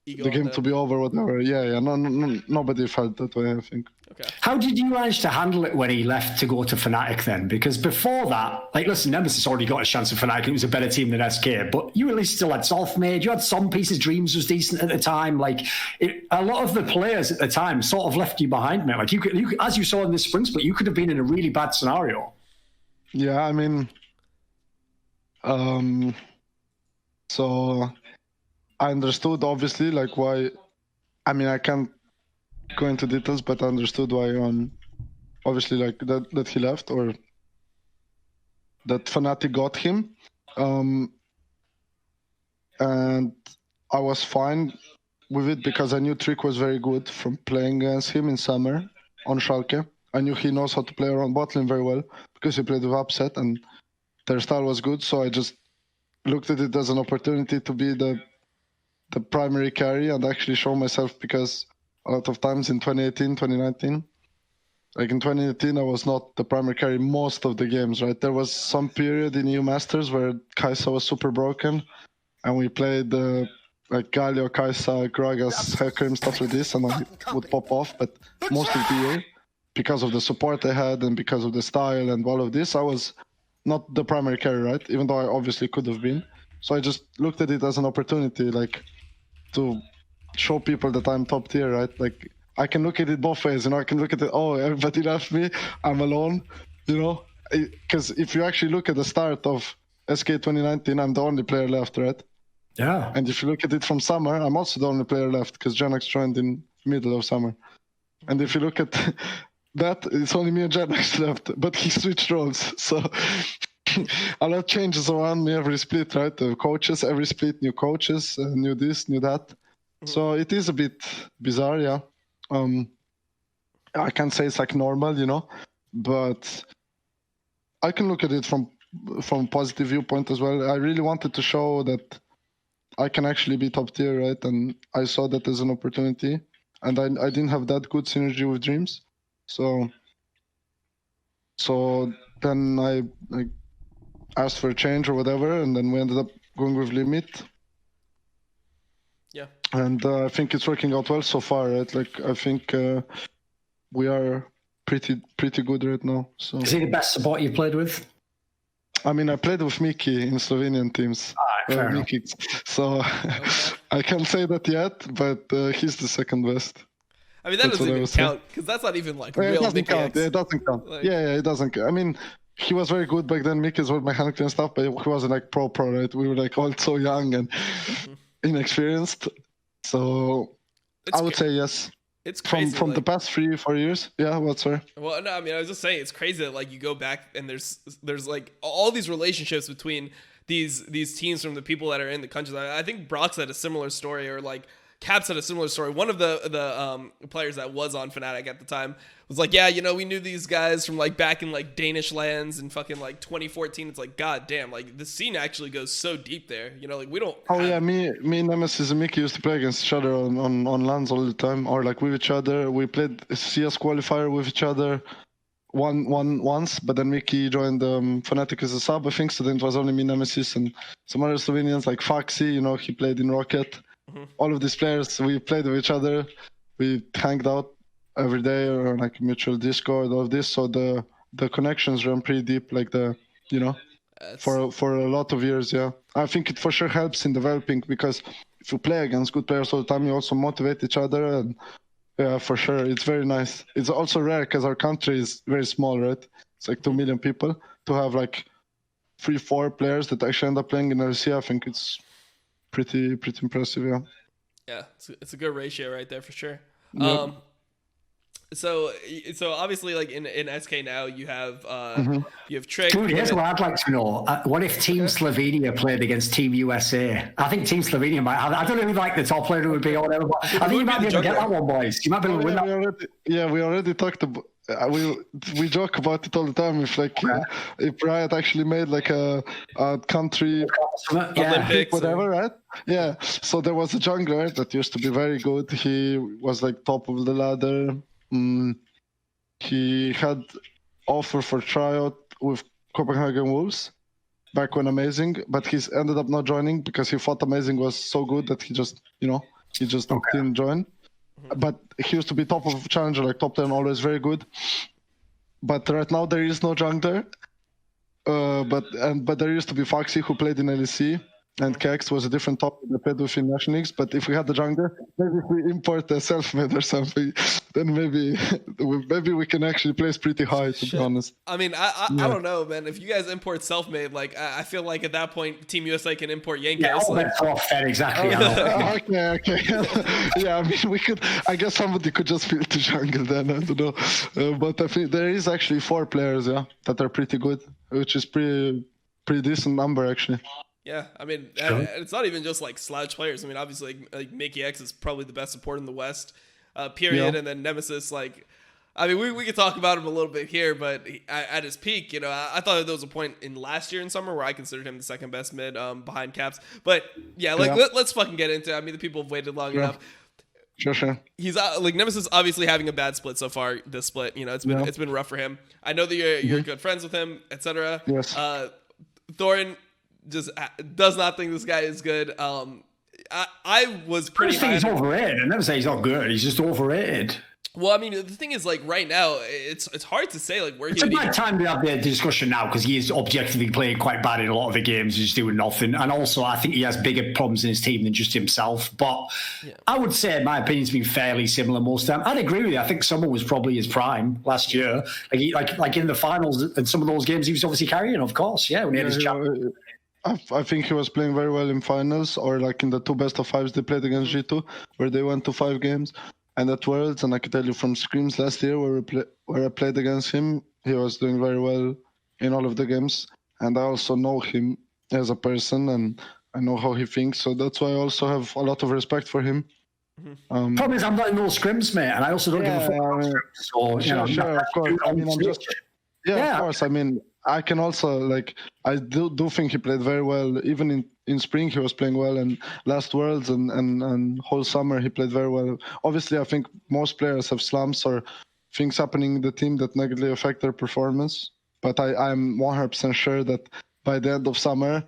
the game to be over, whatever. Yeah. No, nobody felt that way, I think. Okay. How did you manage to handle it when he left to go to Fnatic then? Because before that, like, listen, Nemesis already got a chance at Fnatic. It was a better team than SK, but you at least still had self-made. You had some pieces. Dreams was decent at the time. Like, a lot of the players at the time sort of left you behind, mate. Like, you could, as you saw in this spring split, you could have been in a really bad scenario. Yeah, I mean, so I understood, obviously, like why. I mean, I can't go into details, but I understood why obviously like that he left, or that Fnatic got him, and I was fine with it because I knew Trick was very good from playing against him in summer on Schalke. I knew he knows how to play around bot lane very well because he played with Upset and their style was good, so I just looked at it as an opportunity to be the primary carry and actually show myself, because a lot of times in 2018, 2019, like in 2018, I was not the primary carry most of the games, right? There was some period in EU Masters where Kai'Sa was super broken, and we played like Galio, Kai'Sa, Gragas, Hecarim, stuff like this, and I would pop off. But most of the year, because of the support I had and because of the style and all of this, I was not the primary carry, right? Even though I obviously could have been. So I just looked at it as an opportunity, like, to show people that I'm top tier, right? Like, I can look at it both ways, you know. I can look at it, everybody left me, I'm alone, you know. Because if you actually look at the start of SK 2019, I'm the only player left, right? Yeah. And if you look at it from summer, I'm also the only player left because Genex joined in middle of summer. And if you look at that, it's only me and Genex left, but he switched roles, so a lot changes around me every split, right? The coaches, every split, new coaches, new this, new that. So it is a bit bizarre, yeah. I can't say it's like normal, you know, but I can look at it from positive viewpoint as well. I really wanted to show that I can actually be top tier, right? And I saw that as an opportunity, and I didn't have that good synergy with Dreams, so then I asked for a change or whatever, and then we ended up going with Limit. Yeah. And I think it's working out well so far, right? Like, I think we are pretty good right now. So is he the best support you've played with? I mean, I played with Mickey in Slovenian teams. Fair Mickey. So I can't say that yet, but he's the second best. I mean, that doesn't even count, because that's not even like real Mickey. It doesn't count. Like, yeah, it doesn't count. I mean, he was very good back then. Mickey's was mechanically and stuff, but he wasn't like pro, right? We were like all so young and inexperienced. So I would say yes. It's crazy. From the past 3-4 years. Yeah, what's sorry? Well, no, I mean, I was just saying it's crazy that like you go back and there's like all these relationships between these teams from the people that are in the countries. I think Brock's had a similar story, or like Caps had a similar story. One of the players that was on Fnatic at the time was like, yeah, you know, we knew these guys from like back in like Danish lands and fucking like 2014. It's like, god damn, like the scene actually goes so deep there. You know, like we don't. Yeah, me, Nemesis and Mickey used to play against each other on lands all the time, or like with each other. We played CS qualifier with each other once, but then Mickey joined Fnatic as a sub, I think. So then it was only me, Nemesis, and some other Slovenians like Foxy. You know, he played in Rocket. All of these players, we played with each other. We hanged out every day, or like mutual Discord, all of this. So the connections run pretty deep, like for a lot of years. Yeah, I think it for sure helps in developing, because if you play against good players all the time, you also motivate each other. And yeah, for sure, it's very nice. It's also rare because our country is very small, right? It's like 2 million people. To have like 3-4 players that actually end up playing in LEC, I think it's pretty impressive. Yeah, it's a good ratio right there for sure. Yep. So obviously, like in SK now, you have Trick. Dude, here's what I'd like to know. What if Team Slovenia played against Team USA? I think Team Slovenia might have. I don't know who like the top player would be or whatever, but I think you might be able to get that one, boys. You might be able to win that. We already talked about. We joke about it all the time. If like if Riot actually made like a country Olympics, whatever, right? Yeah. So there was a jungler that used to be very good. He was like top of the ladder. He had offer for tryout with Copenhagen Wolves back when Amazing, but he's ended up not joining because he thought Amazing was so good that he just didn't join. But he used to be top of Challenger, like top 10, always very good. But right now there is no jungler. But there used to be Foxy, who played in LEC, and kha'zix was a different topic that played within National Leagues. But if we had the jungler, maybe if we import a self-made or something, then maybe we can actually place pretty high, to be honest. I mean, I don't know, man. If you guys import self-made, like I feel like at that point, Team USA can import Yankees. Yeah, that's exactly. Okay. Yeah, I mean, we could. I guess somebody could just fill the jungle then. I don't know, but I think there is actually 4 players, that are pretty good, which is pretty decent number actually. Yeah, I mean, it's not even just like slouch players. I mean, obviously, like Mickey X is probably the best support in the West, period. Yeah. And then Nemesis, like, I mean, we could talk about him a little bit here, but at his peak, you know, I thought there was a point in last year in summer where I considered him the second best mid behind Caps. But yeah, let's fucking get into it. I mean, the people have waited long enough. Sure. He's like Nemesis, obviously having a bad split so far. This split, you know, it's been rough for him. I know that you're good friends with him, etc. Yes. Thorin just does not think this guy is good. I was pretty. I think he's overrated. I never say he's not good. He's just overrated. Well, I mean, the thing is, like right now, it's hard to say like where it's a bad time to have the discussion now because he is objectively playing quite bad in a lot of the games. He's doing nothing, and also I think he has bigger problems in his team than just himself. But I would say, in my opinion's been fairly similar most of the time. I'd agree with you. I think summer was probably his prime last year. Like in the finals and some of those games, he was obviously carrying, of course. Yeah, when he had his chat. I think he was playing very well in finals, or like in the 2 best of 5s they played against G2, where they went to 5 games. And at Worlds, and I can tell you from scrims last year where I played against him, he was doing very well in all of the games. And I also know him as a person, and I know how he thinks. So that's why I also have a lot of respect for him. Problem is, I'm not in those scrims, mate, and I also don't give a fuck. So, sure, of course. I mean, I'm just... of course. I mean, I can also, like, I do think he played very well. Even in spring, he was playing well. And last Worlds and whole summer, he played very well. Obviously, I think most players have slumps or things happening in the team that negatively affect their performance. But I'm 100% sure that by the end of summer,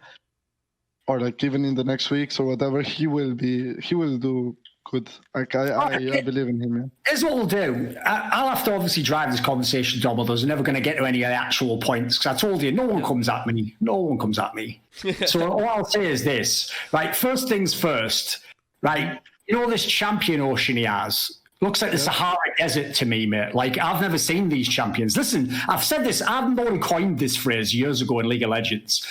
or like even in the next weeks or whatever, he will do good. Like I believe in him. Yeah. Here's what we'll do. I'll have to obviously drive this conversation, Dom. We're never going to get to any of the actual points because I told you, no one comes at me. No one comes at me. So all I'll say is this, right? First things first, right? You know this champion ocean he has. Looks like the Sahara Desert to me, mate. Like, I've never seen these champions. Listen, I've said this, I've already coined this phrase years ago in League of Legends.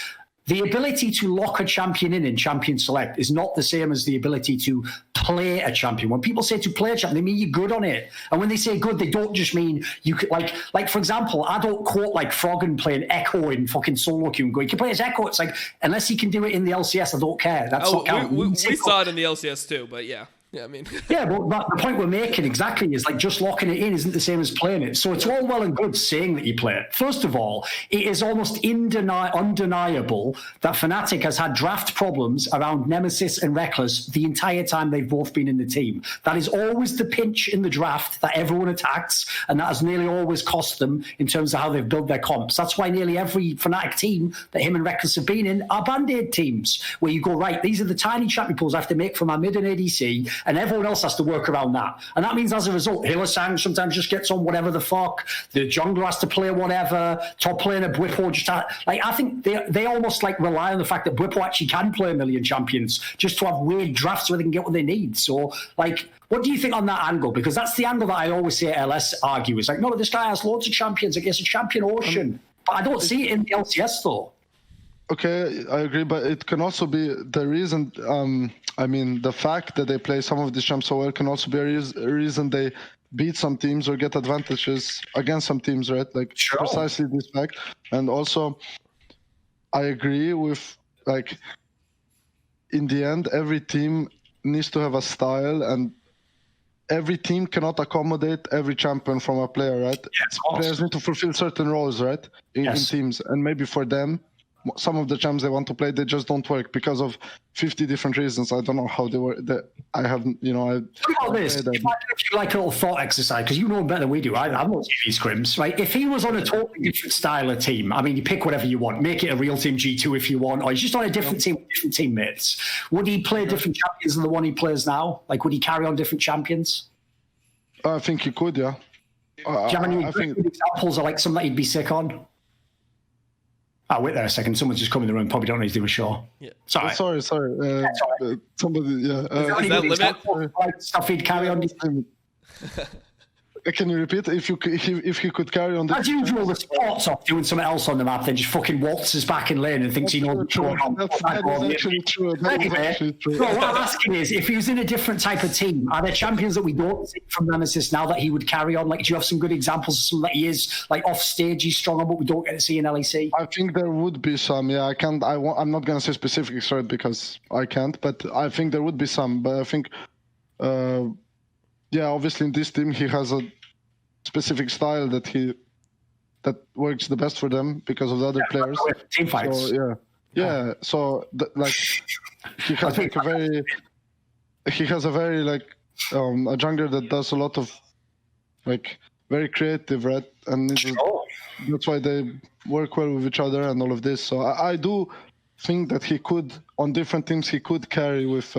The ability to lock a champion in Champion Select is not the same as the ability to play a champion. When people say to play a champion, they mean you're good on it. And when they say good, they don't just mean you could, like for example, I don't quote like Froggen playing Echo in fucking solo queue and go, you can play as Echo. It's like, unless he can do it in the LCS, I don't care. That's not count. We saw it in the LCS too, but yeah. Yeah, I mean... yeah, but the point we're making exactly is like just locking it in isn't the same as playing it. So it's all well and good saying that you play it. First of all, it is almost undeniable that Fnatic has had draft problems around Nemesis and Reckless the entire time they've both been in the team. That is always the pinch in the draft that everyone attacks, and that has nearly always cost them in terms of how they've built their comps. That's why nearly every Fnatic team that him and Reckless have been in are Band-Aid teams, where you go, right, these are the tiny champion pools I have to make for my mid and ADC, and everyone else has to work around that. And that means as a result, Hylissang sometimes just gets on whatever the fuck, the jungler has to play whatever, top laner Bwipo just like, I think they almost like rely on the fact that Bwipo actually can play a million champions just to have weird drafts where they can get what they need. So like, what do you think on that angle? Because that's the angle that I always see LS argue. It's like, no, this guy has loads of champions against a champion ocean. But I don't see it in the LCS though. Okay, I agree, but it can also be the reason. I mean, the fact that they play some of these champs so well can also be a reason they beat some teams or get advantages against some teams, right? Like precisely this fact. And also, I agree with like, in the end, every team needs to have a style, and every team cannot accommodate every champion from a player, right? Yes, players need to fulfill certain roles, right? In teams, and maybe for them, some of the champs they want to play, they just don't work because of 50 different reasons. I don't know how they work. I haven't, you know. Think about this. If you like a little thought exercise, because you know better than we do. I've not seen these scrims, right? If he was on a totally different style of team, I mean, you pick whatever you want. Make it a real team G2 if you want, or he's just on a different team with different teammates. Would he play different champions than the one he plays now? Like, would he carry on different champions? I think he could, yeah. Do you have any good examples of like something that he'd be sick on? Oh, wait there a second. Someone's just come in the room. Probably don't need to do a show. Yeah. Sorry. Sorry. Somebody, yeah. Is that limit? Like stuff he'd carry on. Can you repeat? If he could carry on. As usual, the sport's off doing something else on the map, then just fucking waltzes back in lane and thinks he knows what's going on. That is actually true. No, what I'm asking is, if he was in a different type of team, are there champions that we don't see from Nemesis now that he would carry on? Like, do you have some good examples of some that he is like off stage, he's strong on, but we don't get to see in LEC? I think there would be some. Yeah, I'm not gonna say specifics, right? Because I can't. But I think there would be some. But I think, yeah, obviously in this team he has a specific style that works the best for them because of the other players. Team fights. So, yeah. So like he has like a very like a jungler that does a lot of like very creative, right? And that's why they work well with each other and all of this. So I do think that he could, on different teams, he could carry with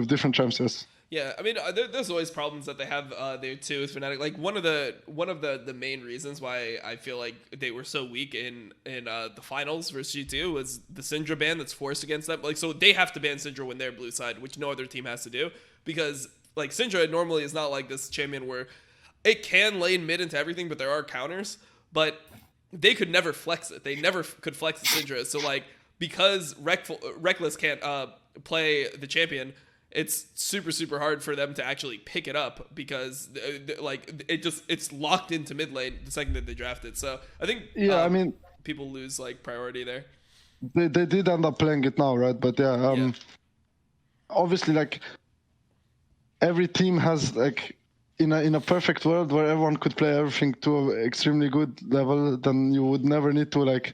different champs. Yes. Yeah, I mean, there's always problems that they have there too with Fnatic. Like one of the main reasons why I feel like they were so weak in the finals versus G2 was the Syndra ban that's forced against them. Like, so they have to ban Syndra when they're blue side, which no other team has to do, because like Syndra normally is not like this champion where it can lane mid into everything, but there are counters. But they could never flex it. They never could flex the Syndra. So like, because Reckless can't play the champion, it's super hard for them to actually pick it up because like it's locked into mid lane the second that they draft it. So I think I mean, people lose like priority there. They did end up playing it now, right? But obviously like every team has like in a perfect world where everyone could play everything to an extremely good level, then you would never need to like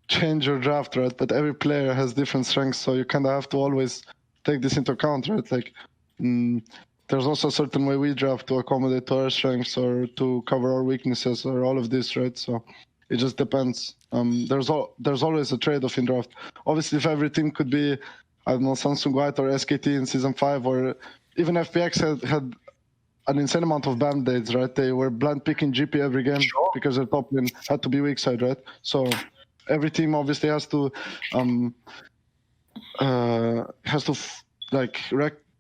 change your draft, right? But every player has different strengths, so you kind of have to always take this into account, right? Like, there's also a certain way we draft to accommodate to our strengths or to cover our weaknesses or all of this, right? So it just depends. There's always a trade-off in draft. Obviously, if every team could be, I don't know, Samsung White or SKT in Season 5, or even FPX had an insane amount of band-aids, right? They were blind picking GP every game because their top lane had to be weak side, right? So every team obviously has to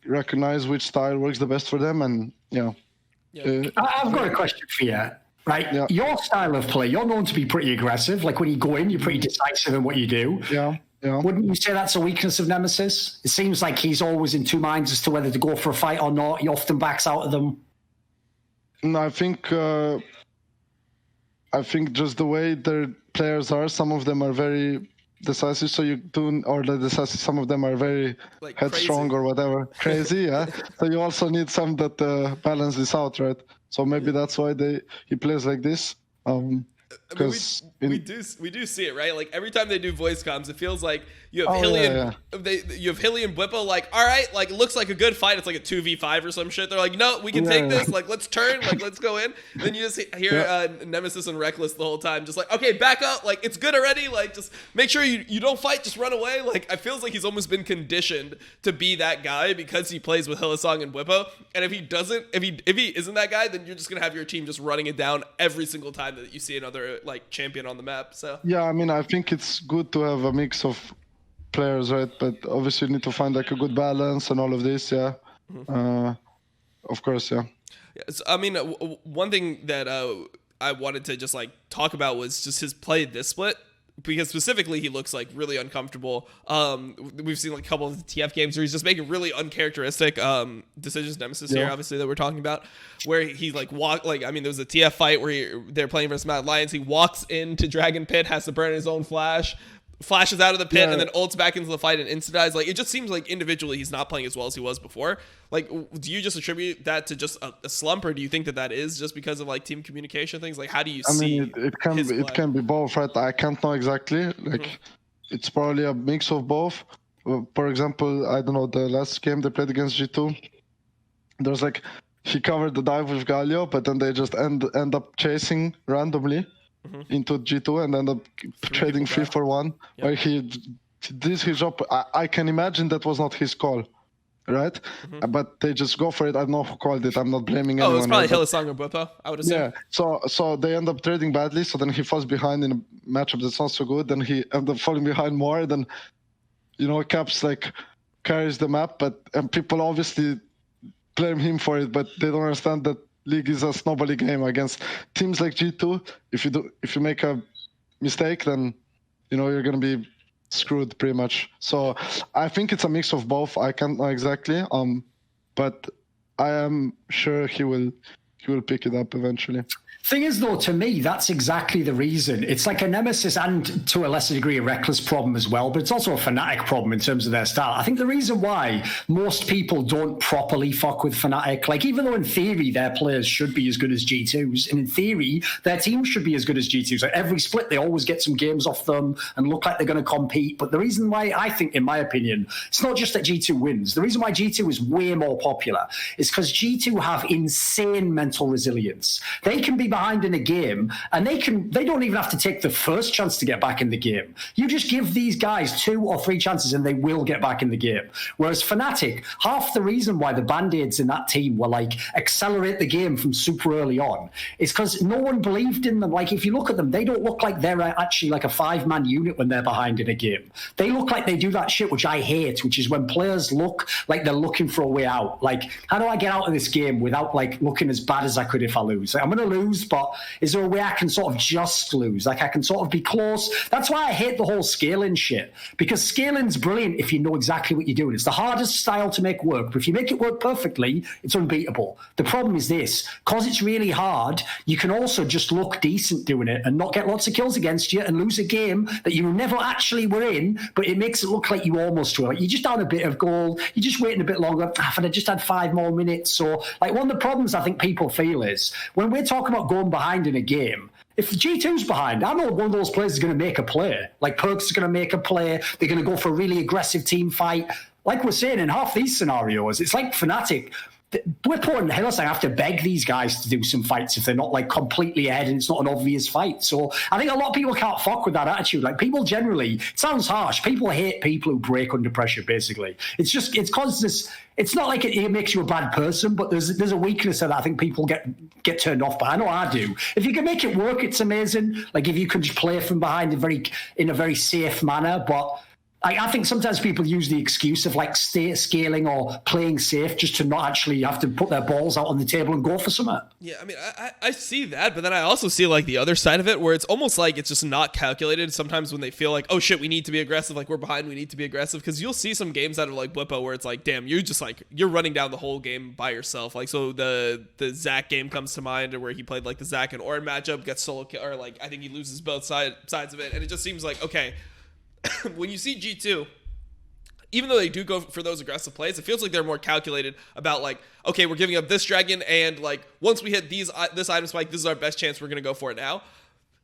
recognize which style works the best for them, and I've got a question for you. Right, your style of play, you're known to be pretty aggressive. Like when you go in, you're pretty decisive in what you do. Yeah. Wouldn't you say that's a weakness of Nemesis? It seems like he's always in two minds as to whether to go for a fight or not. He often backs out of them. No, I think just the way their players are, some of them are very decisive, so you do, or the decisive, some of them are very like headstrong crazy. or whatever, crazy, yeah. So you also need some that balance this out, right? So maybe that's why he plays like this. Because we do see it, right? Like every time they do voice comms, it feels like you have Hilly you have Hilly and Bwippo, like, all right, like it looks like a good fight. It's like a 2v5 or some shit. They're like, no, we can take this. Like, let's turn. Like, let's go in. And then you just hear Nemesis and Reckless the whole time, just like, okay, back up. Like, it's good already. Like, just make sure you don't fight. Just run away. Like, I feels like he's almost been conditioned to be that guy because he plays with Hylissang and Bwippo. And if he doesn't, if he isn't that guy, then you're just gonna have your team just running it down every single time that you see another like champion on the map. So yeah, I mean, I think it's good to have a mix of players, right? But obviously you need to find like a good balance and all of this. Of course. Yeah, so, I mean, one thing that I wanted to just like talk about was just his play this split, because specifically he looks like really uncomfortable. We've seen like a couple of the TF games where he's just making really uncharacteristic decisions. Nemesis here, obviously, that we're talking about, where he like there was a TF fight where they're playing versus Mad Lions. He walks into Dragon Pit, has to burn his own flashes out of the pit, and then ults back into the fight and insta-dies. Like, it just seems like individually he's not playing as well as he was before. Like, do you just attribute that to just a slump, or do you think that is just because of like team communication things? Like, how do you see? I mean, it can be both, right? I can't know exactly. Like, it's probably a mix of both. For example, I don't know, the last game they played against G2, there's like, he covered the dive with Galio, but then they just end up chasing randomly into G2 and end up trading 3-for-1, where he did his job. I can imagine that was not his call, right? But they just go for it. I don't know who called it. I'm not blaming anyone. Oh, it's probably Hylissang or Bwippo, I would assume. Yeah, so they end up trading badly, so then he falls behind in a matchup that's not so good, then he ends up falling behind more, then, Caps like carries the map, and people obviously blame him for it, but they don't understand that League is a snowbally game against teams like G2. If you make a mistake, then you're gonna be screwed pretty much. So I think it's a mix of both. I can't know exactly, but I am sure he will pick it up eventually. Thing is, though, to me, that's exactly the reason. It's like a Nemesis and, to a lesser degree, a Reckless problem as well, but it's also a Fnatic problem in terms of their style. I think the reason why most people don't properly fuck with Fnatic, like, even though in theory their players should be as good as G2s, and in theory their teams should be as good as G2s. Like, every split, they always get some games off them and look like they're going to compete. But the reason why, I think, in my opinion, it's not just that G2 wins. The reason why G2 is way more popular is because G2 have insane mental resilience. They can be behind in a game and they don't even have to take the first chance to get back in the game. You just give these guys 2 or 3 chances and they will get back in the game. Whereas Fnatic, half the reason why the Band-Aids in that team were like accelerate the game from super early on is because no one believed in them. Like, if you look at them, they don't look like they're actually like a 5-man unit when they're behind in a game. They look like they do that shit which I hate, which is when players look like they're looking for a way out. Like, how do I get out of this game without like looking as bad as I could if I lose? Like, I'm going to lose, but is there a way I can sort of just lose? Like, I can sort of be close. That's why I hate the whole scaling shit, because scaling's brilliant if you know exactly what you're doing. It's the hardest style to make work, but if you make it work perfectly, it's unbeatable. The problem is this, because it's really hard, you can also just look decent doing it and not get lots of kills against you and lose a game that you never actually were in, but it makes it look like you almost were. Like, you're just down a bit of goal, you're just waiting a bit longer. If I just had 5 more minutes. So, like, one of the problems I think people feel is when we're talking about going behind in a game, if G2's behind, I know one of those players is going to make a play. Like, Perks is going to make a play. They're going to go for a really aggressive team fight. Like we're saying, in half these scenarios, it's like Fnatic. Bwippo and Hylissang have to beg these guys to do some fights if they're not like completely ahead and it's not an obvious fight. So I think a lot of people can't fuck with that attitude. Like, people generally, it sounds harsh, people hate people who break under pressure, basically. It's because this, it's not like it makes you a bad person, but there's a weakness that I think people get turned off by. I know I do. If you can make it work, it's amazing. Like, if you can just play from behind in a very safe manner, but I think sometimes people use the excuse of like scaling or playing safe just to not actually have to put their balls out on the table and go for something. Yeah, I mean, I see that, but then I also see like the other side of it where it's almost like it's just not calculated sometimes when they feel like, oh shit, we need to be aggressive, like we're behind, we need to be aggressive, because you'll see some games out of like Blippo where it's like, damn, you're just like, you're running down the whole game by yourself. Like, so the Zach game comes to mind where he played like the Zach and Orin matchup, gets solo kill, or like I think he loses both sides of it, and it just seems like, okay, when you see G2, even though they do go for those aggressive plays, it feels like they're more calculated about like, okay, we're giving up this dragon, and like once we hit this item spike, this is our best chance, we're gonna go for it now.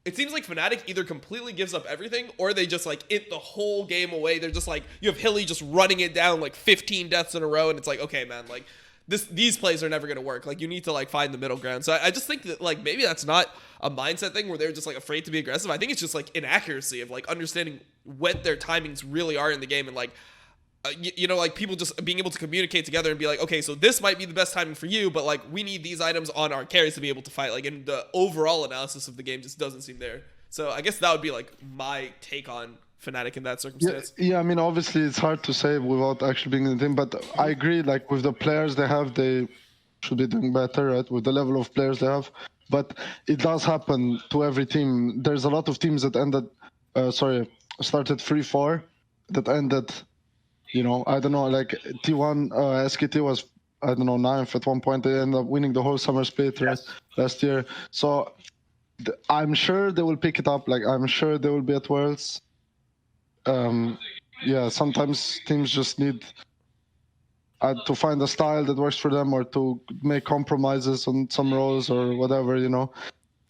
It seems like Fnatic either completely gives up everything, or they just like it the whole game away. They're just like, you have Hilly just running it down like 15 deaths in a row, and it's like, okay, man, like these plays are never gonna work. Like you need to like find the middle ground. So I just think that like maybe that's not a mindset thing where they're just like afraid to be aggressive. I think it's just like inaccuracy of like understanding what their timings really are in the game, and like you know, like people just being able to communicate together and be like, okay, so this might be the best timing for you, but like we need these items on our carries to be able to fight. Like, and the overall analysis of the game just doesn't seem there. So I guess that would be like my take on Fnatic in that circumstance. Yeah, I mean, obviously it's hard to say without actually being in the team, but I agree. Like with the players they have, they should be doing better, right? With the level of players they have, but it does happen to every team. There's a lot of teams that started 3-4 that ended. You know, I don't know, like T1, SKT was, I don't know, 9th at one point. They ended up winning the whole summer split last year. So I'm sure they will pick it up. Like, I'm sure they will be at Worlds. Yeah, sometimes teams just need to find a style that works for them, or to make compromises on some roles or whatever, you know.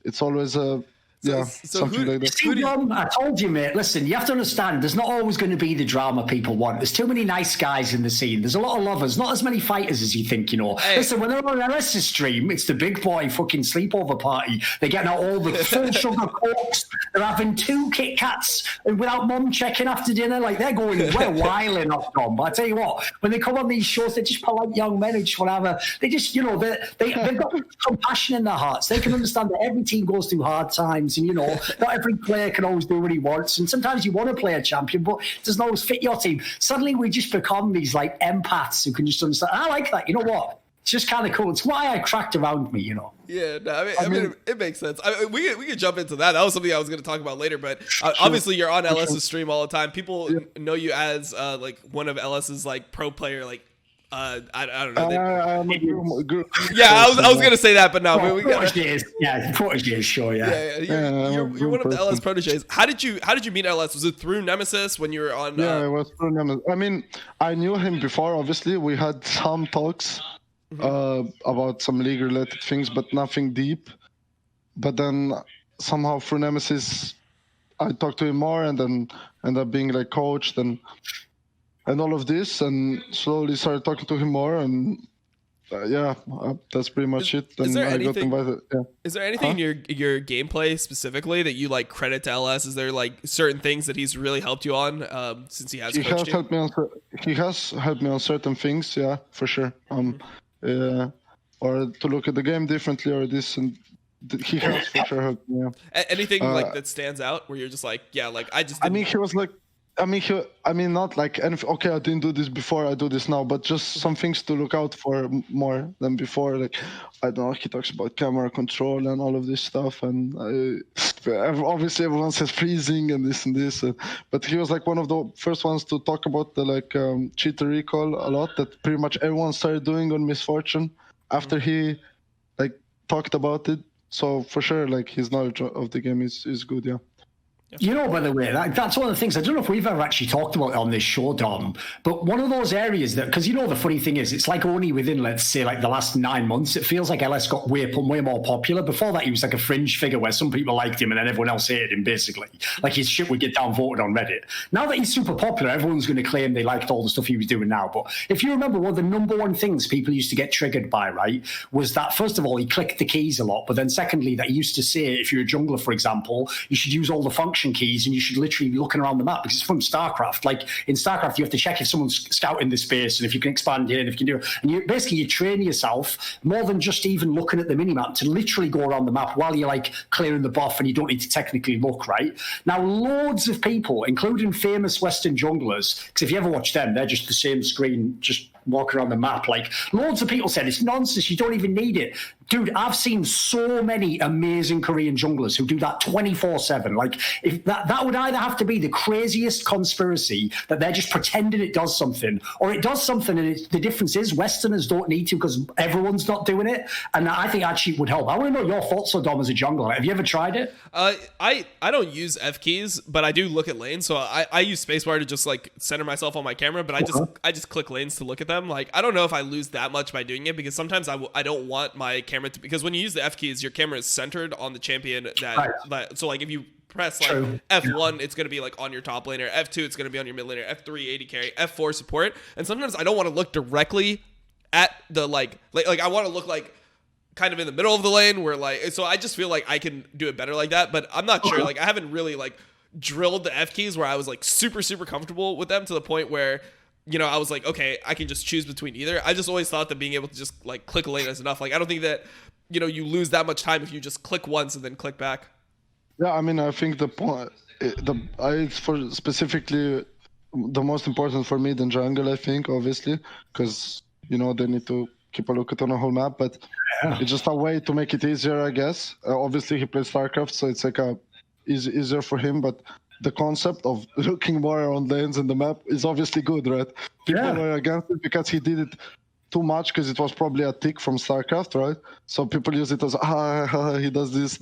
It's always something like that. I told you, mate. Listen, you have to understand, there's not always going to be the drama people want. There's too many nice guys in the scene. There's a lot of lovers, not as many fighters as you think, you know. Hey. Listen, when they're on LS's stream, it's the big boy fucking sleepover party. They're getting out all the full sugar cokes. They're having 2 Kit Kats without mum checking after dinner. Like, they're going, we're wiling off them. But I tell you what, when they come on these shows, they're just polite young men who just whatever. They just, you know, they've got compassion in their hearts. They can understand that every team goes through hard times. And, you know, not every player can always do what he wants. And sometimes you want to play a champion, but it doesn't always fit your team. Suddenly we just become these like empaths who can just understand. I like that. You know what? It's just kind of cool. It's why I cracked around me, you know. Yeah, no, I mean, it makes sense. We could jump into that. That was something I was going to talk about later. But obviously, you're on LS's stream all the time. People know you as like one of LS's like pro player, like. I don't know. Yeah, I was gonna say that, but no. We got proteges, sure, yeah. You're one of the LS proteges. How did you meet LS? Was it through Nemesis when you were on? Yeah, it was through Nemesis. I mean, I knew him before. Obviously, we had some talks about some league-related things, but nothing deep. But then somehow through Nemesis, I talked to him more, and then ended up being like coached and all of this, and slowly started talking to him more, and that's pretty much it. And I got invited. Yeah. Is there anything in your gameplay specifically that you like credit to LS? Is there like certain things that he's really helped you on since he has coached you? He has helped me on certain things, yeah, for sure. Or to look at the game differently, or this, and he has for sure helped me. Yeah. Anything like that stands out where you're just like, yeah, like I just. He was like. Not like, okay, I didn't do this before, I do this now, but just some things to look out for more than before. Like, I don't know, he talks about camera control and all of this stuff, and obviously everyone says freezing and this, but he was like one of the first ones to talk about the like cheater recall a lot, that pretty much everyone started doing on Misfortune after he like talked about it. So for sure, like his knowledge of the game is good, yeah. You know, by the way, that's one of the things, I don't know if we've ever actually talked about it on this show, Dom, but one of those areas that, because you know the funny thing is, it's like only within, let's say, like the last 9 months, it feels like LS got way more popular. Before that, he was like a fringe figure where some people liked him and then everyone else hated him, basically. Like his shit would get downvoted on Reddit. Now that he's super popular, everyone's going to claim they liked all the stuff he was doing now. But if you remember, one of the number one things people used to get triggered by, right, was that, first of all, he clicked the keys a lot, but then secondly, that he used to say, if you're a jungler, for example, you should use all the functions action keys, and you should literally be looking around the map, because it's from StarCraft. Like in StarCraft, you have to check if someone's scouting the space and if you can expand here and if you can do it. And you train yourself more than just even looking at the minimap to literally go around the map while you're like clearing the buff and you don't need to technically look, right? Now, loads of people, including famous Western junglers, because if you ever watch them, they're just the same screen, just walk around the map. Like, loads of people said it's nonsense, you don't even need it. Dude, I've seen so many amazing Korean junglers who do that 24/7. Like, if that would either have to be the craziest conspiracy that they're just pretending it does something, or it does something, and the difference is Westerners don't need to because everyone's not doing it. And I think actually would help. I want to know your thoughts on Dom as a jungler. Have you ever tried it? I don't use F keys, but I do look at lanes. So I use spacebar to just like center myself on my camera, but I just click lanes to look at them. Like, I don't know if I lose that much by doing it, because sometimes I don't want my camera to, because when you use the F keys, your camera is centered on the champion that so like if you press like F1, it's going to be like on your top laner, F2 it's going to be on your mid laner, F3 AD carry, F4 support. And sometimes I don't want to look directly at the like I want to look like kind of in the middle of the lane where like, so I just feel like I can do it better like that, but I'm not sure. Like, I haven't really like drilled the F keys where I was like super comfortable with them to the point where, you know, I was like, okay, I can just choose between either. I just always thought that being able to just like click a lane is enough. Like, I don't think that, you know, you lose that much time if you just click once and then click back. Yeah, I mean, I think the point, it's for specifically the most important for me than jungle, I think, obviously, because, you know, they need to keep a look at on a whole map, but it's just a way to make it easier, I guess. Obviously, he plays StarCraft, so it's like easier for him, but the concept of looking more around lanes in the map is obviously good, right? People are against it because he did it too much, because it was probably a tick from StarCraft, right? So people use it as, he does this.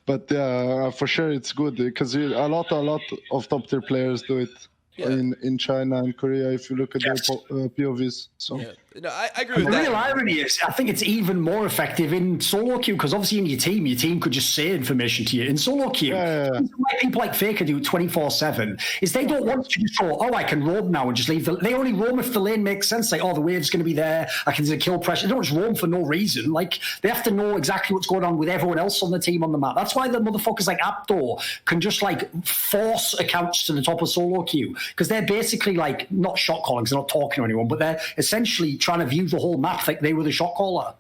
But yeah, for sure it's good, because a lot of top tier players do it in China and Korea, if you look at their POVs. So. Yeah. No, I agree with that. The real irony is, I think it's even more effective in solo queue, because obviously in your team could just say information to you. In solo queue, why people like Faker do 24/7 is they don't want to just go, I can roam now and just leave. They only roam if the lane makes sense. Like, the wave's going to be there, I can do kill pressure. They don't just roam for no reason. Like, they have to know exactly what's going on with everyone else on the team on the map. That's why the motherfuckers like Aptor can just like force accounts to the top of solo queue, because they're basically like not shot calling, because they're not talking to anyone, but they're essentially trying to view the whole map like they were the shot caller.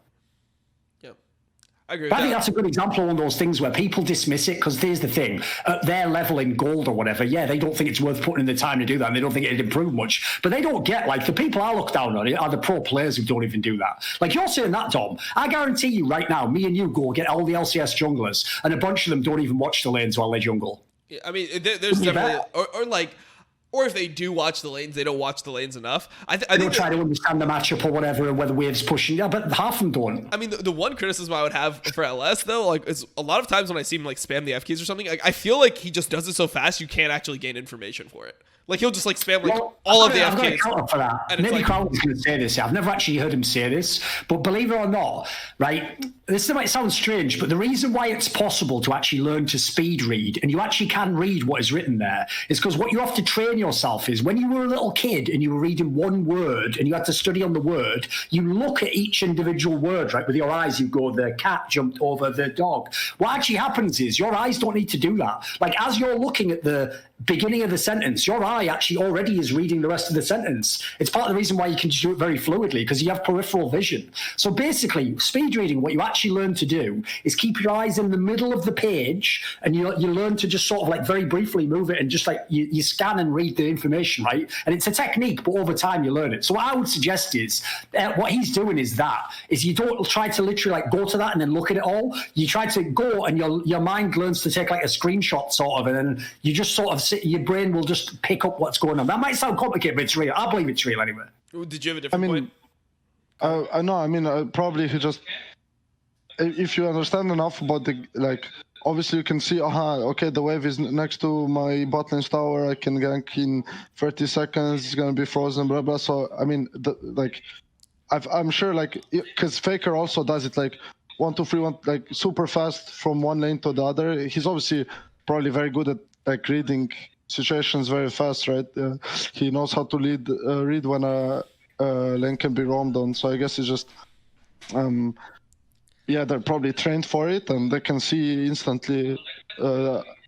Yeah, I agree. I think that's a good example of one of those things where people dismiss it, because here's the thing: at their level in gold or whatever, they don't think it's worth putting in the time to do that, and they don't think it'd improve much. But they don't get, like, the people I look down on are the pro players who don't even do that. Like, you're saying that, Dom. I guarantee you right now, me and you go get all the LCS junglers, and a bunch of them don't even watch the lanes while they jungle. Yeah, I mean, there's definitely, or if they do watch the lanes, they don't watch the lanes enough. I think try to understand the matchup or whatever, and whether wave's pushing. Yeah, but half of them don't. I mean, the one criticism I would have for LS though, like, is a lot of times when I see him like spam the F keys or something, like, I feel like he just does it so fast you can't actually gain information for it. Like, he'll just like spam like all of the F keys. For that. Maybe Crowley's going to say this. I've never actually heard him say this, but believe it or not, right? This might sound strange, but the reason why it's possible to actually learn to speed read, and you actually can read what is written there, is because what you have to train yourself is, when you were a little kid and you were reading one word and you had to study on the word, you look at each individual word, right? With your eyes, you go, the cat jumped over the dog. What actually happens is your eyes don't need to do that. Like, as you're looking at the beginning of the sentence, your eye actually already is reading the rest of the sentence. It's part of the reason why you can do it very fluidly, because you have peripheral vision. So basically, speed reading, what you actually learn to do is keep your eyes in the middle of the page, and you learn to just sort of like very briefly move it, and just like you scan and read the information, right? And it's a technique, but over time you learn it. So what I would suggest is, what he's doing is you don't try to literally like go to that and then look at it all. You try to go, and your mind learns to take like a screenshot sort of, and then you just sort of your brain will just pick up what's going on. That might sound complicated, but it's real. I believe it's real anyway. Did you have a different point? I know. I mean, probably if you understand enough about the, like, obviously you can see, okay, the wave is next to my bot lane tower. I can gank in 30 seconds. It's gonna be frozen, blah blah. So I mean, I'm sure, like, because Faker also does it like 1, 2, 3, 1, like super fast from one lane to the other. He's obviously probably very good at like reading situations very fast, right? He knows how to read when a lane can be roamed on. So I guess it's just, they're probably trained for it, and they can see instantly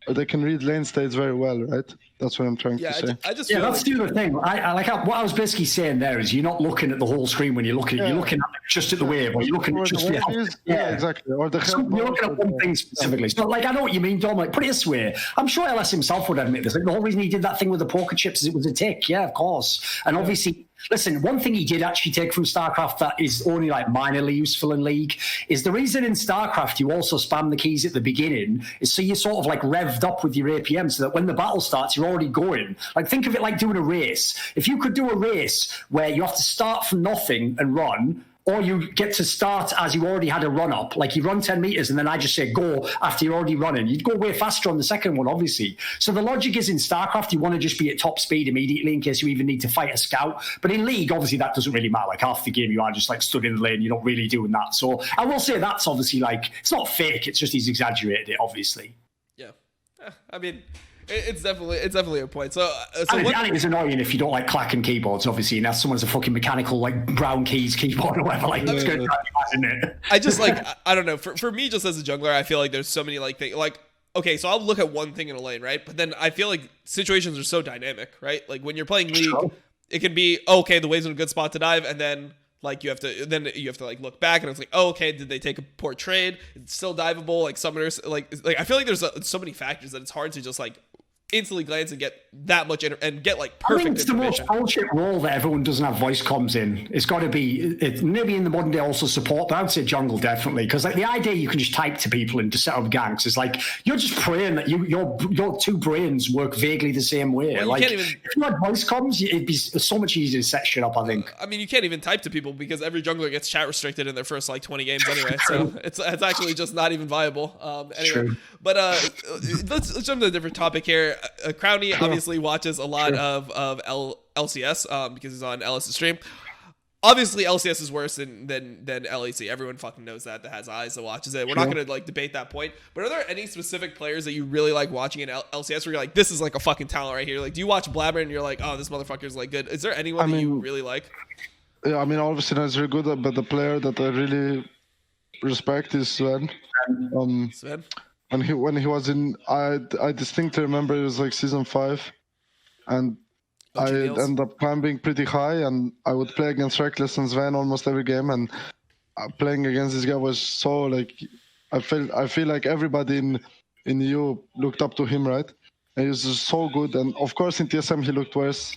they can read lane states very well, right? That's what I'm trying to say. I just yeah, feel that's like, the other thing. What I was basically saying there is you're not looking at the whole screen when you're looking. You're looking at just at the wave, or you're looking at just the exactly. Or the you're looking at one thing specifically. So, like, I know what you mean, Dom. Like, put it this way: I'm sure LS himself would admit this. Like, the whole reason he did that thing with the poker chips is it was a tick. Yeah, of course. And obviously, listen, one thing he did actually take from StarCraft that is only like minorly useful in League is the reason in StarCraft you also spam the keys at the beginning is so you're sort of like revved up with your APM so that when the battle starts, you're already going. Like, think of it like doing a race. If you could do a race where you have to start from nothing and run, or you get to start as you already had a run up, like you run 10 meters and then I just say go after you're already running. You'd go way faster on the second one, obviously. So the logic is in StarCraft, you want to just be at top speed immediately in case you even need to fight a scout. But in League, obviously, that doesn't really matter. Like half the game, you are just like stood in the lane. You're not really doing that. So I will say that's obviously like, it's not fake. It's just he's exaggerated it, obviously. Yeah. I mean, it's definitely a point. So and it's annoying if you don't like clacking keyboards, obviously, and if someone's a fucking mechanical like brown keys keyboard or whatever, like it's going to drive you mad, isn't it? I just like I don't know. For me, just as a jungler, I feel like there's so many like things. Like, okay, so I'll look at one thing in a lane, right? But then I feel like situations are so dynamic, right? Like when you're playing League, it can be okay, the wave's in a good spot to dive, and then like you have to like look back and it's like, oh, okay, did they take a poor trade? It's still diveable. Like summoners, like I feel like there's so many factors that it's hard to just like instantly glance and get that much and get like perfect I think it's information. the most bullshit role that everyone doesn't have voice comms in. It's got to be maybe in the modern day also support, but I'd say jungle definitely, because like the idea you can just type to people and just set up ganks is like you're just praying that your two brains work vaguely the same way. Well, like if you had voice comms, it'd be so much easier to set shit up. I think. I mean, you can't even type to people because every jungler gets chat restricted in their first like 20 games anyway. So it's actually just not even viable. Anyway, true. But let's jump to a different topic here. Crowny obviously watches a lot of LCS because he's on LS's stream. Obviously, LCS is worse than LEC. Everyone fucking knows that has eyes that watches it. We're not going to like debate that point. But are there any specific players that you really like watching in LCS where you're like, this is like a fucking talent right here? Like, do you watch Blabber and you're like, oh, this motherfucker's like good? Is there anyone that you really like? Yeah, I mean, obviously that's very good, but the player that I really respect is Sven. Sven? When he was in, I distinctly remember it was like season 5, and I ended up climbing pretty high, and I would play against Reckless and Sven almost every game, and playing against this guy was so like, I feel like everybody in EU looked up to him, right? And he was just so good, and of course in TSM he looked worse.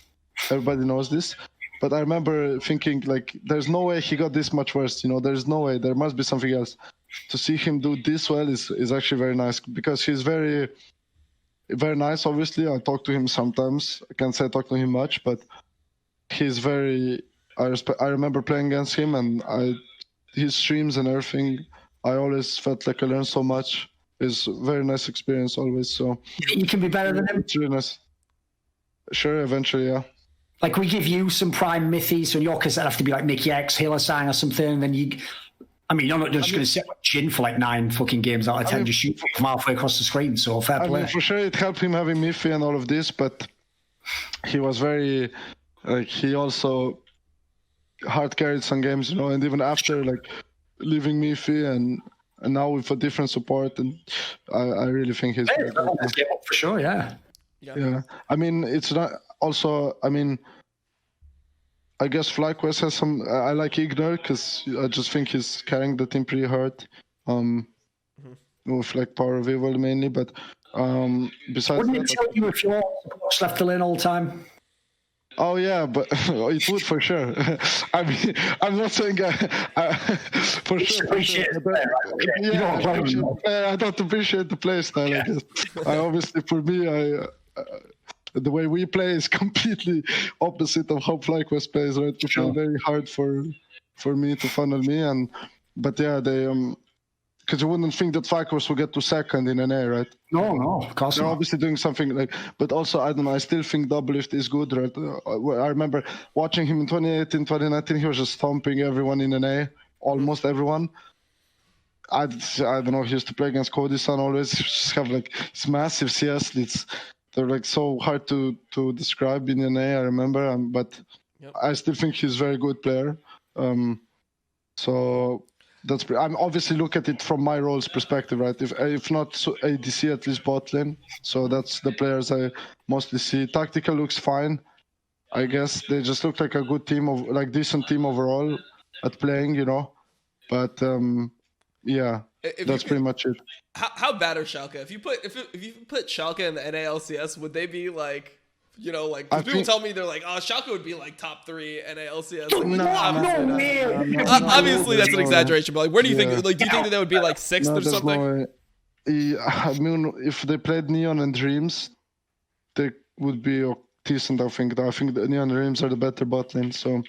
Everybody knows this. But I remember thinking like, there's no way he got this much worse. There's no way. There must be something else. To see him do this well is actually very nice because he's very, very nice. Obviously, I talk to him sometimes. I can't say I talk to him much, but he's very. I remember playing against him and his streams and everything. I always felt like I learned so much. It's a very nice experience always. So you can be better than him. It's really nice. Sure, eventually, yeah. Like we give you some prime mythies, so in your case that'd have to be like Mickey X, Hillsang or something, and then you. I mean, you're not just going to sit with Jin for like 9 fucking games out of 10, just shoot from halfway across the screen. So fair play. I mean, for sure, it helped him having Miffy and all of this, but he was very, like, he also hard carried some games, and even after like leaving Miffy and now with a different support, and I really think he's very good. For sure, yeah. I mean, it's not also. I mean. I guess FlyQuest has some. I like Ignore because I just think he's carrying the team pretty hard. With like Power of Evil mainly, but besides. Wouldn't it tell you if your support's left the lane all the time? Oh yeah, but it would for sure. I mean, I'm not saying for sure. Appreciate the player, right? I don't appreciate the play style. Yeah. I guess. Obviously, for me, the way we play is completely opposite of how FlyQuest plays, right? It's very hard for me to funnel me, but yeah, they because you wouldn't think that FlyQuest will get to second in NA, right? No, of course they're not. obviously doing something like, but also I don't know. I still think Doublelift is good, right? I remember watching him in 2018, 2019. He was just stomping everyone in NA, almost everyone. I don't know. He used to play against Cody-san always. He just have like this massive CS leads. They're like so hard to describe in NA, I remember, but I still think he's a very good player. So I'm obviously look at it from my role's perspective, right? If not so ADC, at least bot lane. So that's the players I mostly see. Tactical looks fine. I guess they just look like a good team of like decent team overall at playing, you know. But yeah, that's pretty much it. How bad are Schalke? If you put Schalke in the NALCS, would they be like, you know, like people tell me they're like, oh, Schalke would be like top 3 NALCS. Obviously, that's an exaggeration, but like, where do you think? Like, do you think that they would be like 6th or something? No way. I mean, if they played Neon and Dreams, they would be decent. I think the Neon and Dreams are the better bot lane. So.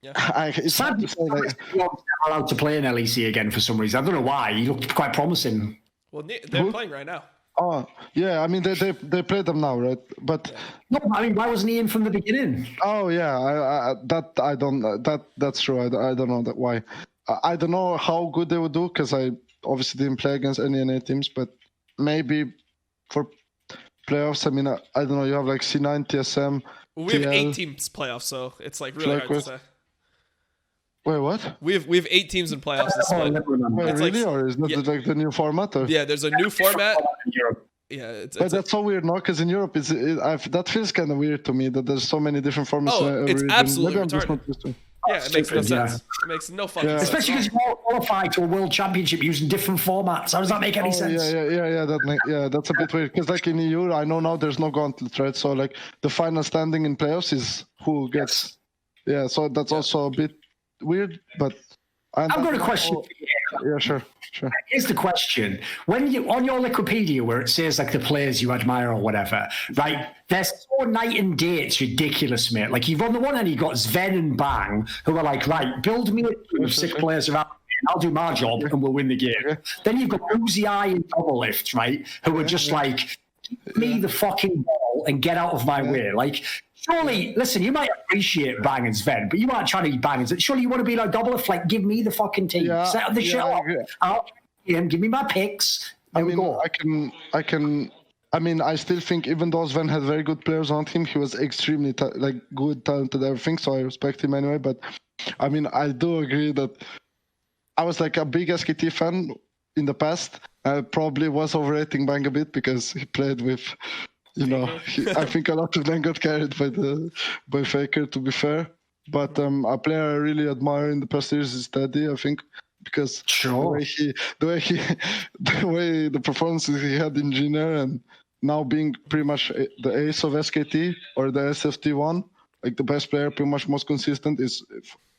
Yeah. It's sad to say like not allowed to play in LEC again for some reason. I don't know why. He looked quite promising. Well, they're playing right now. Oh yeah, I mean they play them now, right? But no, I mean, why wasn't he in from the beginning? Oh yeah, that's true. I don't know that why. I don't know how good they would do because I obviously didn't play against any NA teams, but maybe for playoffs. I mean, I don't know. You have like C9, TSM. Well, we have 8 teams playoffs, so it's like really hard to say. Wait, what? We have 8 teams in playoffs. Wait, really? Or is that like the new format? Or? Yeah, there's a new format. Yeah, but that's so weird, no? Because in Europe, that feels kind of weird to me that there's so many different formats. Oh, it's absolutely retarded. Yeah, it makes no sense. It makes no fucking sense. Especially because you qualify to a world championship using different formats. How does that make any sense? Yeah, that's a bit weird. Because like in EU, I know now there's no gauntlet, right? So like the final standing in playoffs is who gets. Yeah, so that's also a bit weird, but I've got a question. Yeah, sure. Here's the question: when you on your Wikipedia where it says like the players you admire or whatever, right? They're so night and day. It's ridiculous, mate. Like you've on the one hand you got Sven and Bang, who are like, right, build me a team of 6 players around me, and I'll do my job and we'll win the game. Then you've got Uzi and Double Lift, right? Who are just like, give me the fucking ball and get out of my way, like. Surely, listen, you might appreciate Bang and Sven, but you might try to be Bang and Sven. Surely you want to be like Double Lift, like, give me the fucking team. Set up the shit up. Give me my picks. I still think even though Sven had very good players on him, he was extremely good, talented, everything. So I respect him anyway. But I mean, I do agree that I was like a big SKT fan in the past. I probably was overrating Bang a bit because he played with. You know, I think a lot of them got carried by Faker, to be fair. But a player I really admire in the past years is Teddy, I think, because the performances he had in Junior and now being pretty much the ace of SKT or the SFT1, like the best player, pretty much most consistent, is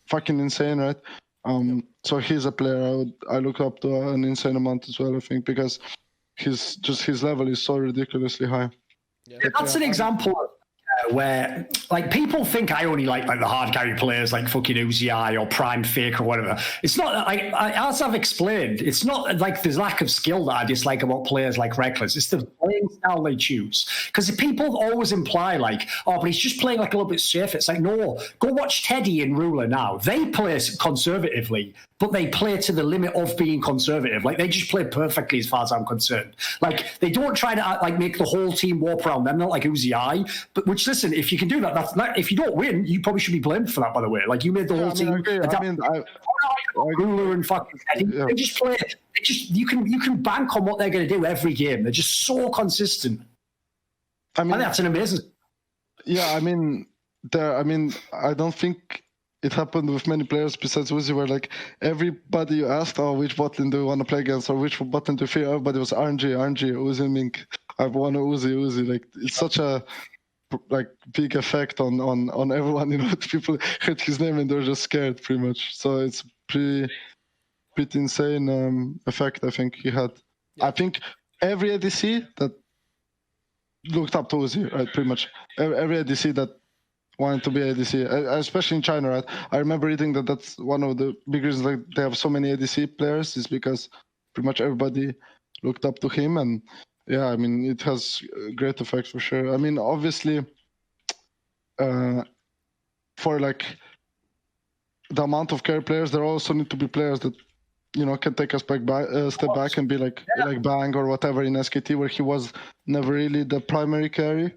fucking insane, right? So he's a player I look up to an insane amount as well, I think, because his level is so ridiculously high. Yeah, that's an example where, like, people think I only like the hard carry players like fucking Uzi or Prime Fake or whatever. It's not like, as I've explained, it's not like there's lack of skill that I dislike about players like Reckless. It's the playing style they choose. Because people always imply like, oh, but he's just playing like a little bit safe. It's like, no, go watch Teddy and Ruler now. They play conservatively, but they play to the limit of being conservative. Like, they just play perfectly as far as I'm concerned. Like, they don't try to like make the whole team warp around them, not like Uzi, but which, listen, if you can do that, that's not, if you don't win, you probably should be blamed for that, by the way. Like, you made the whole team. Ruler and fucking Teddy. Yeah. They just play. You can bank on what they're going to do every game. They're just so consistent. I mean, that's an amazing. Yeah, I mean, I don't think it happened with many players besides Uzi, where like everybody you asked, oh, which bot lane do you want to play against, or which bot lane do you fear? Everybody was RNG, Uzi, Mink. I want Uzi. Like, it's such a big effect on everyone. You know, people heard his name and they're just scared, pretty much. So it's pretty insane effect I think he had. Yeah. I think every ADC that looked up to Uzi, right? Pretty much every ADC that wanted to be ADC, especially in China, right? I remember reading that's one of the big reasons like they have so many ADC players is because pretty much everybody looked up to him. And yeah, I mean, it has great effects for sure. I mean, obviously, for like the amount of carry players, there also need to be players that, you know, can take a step back and be like Bang or whatever in SKT, where he was never really the primary carry.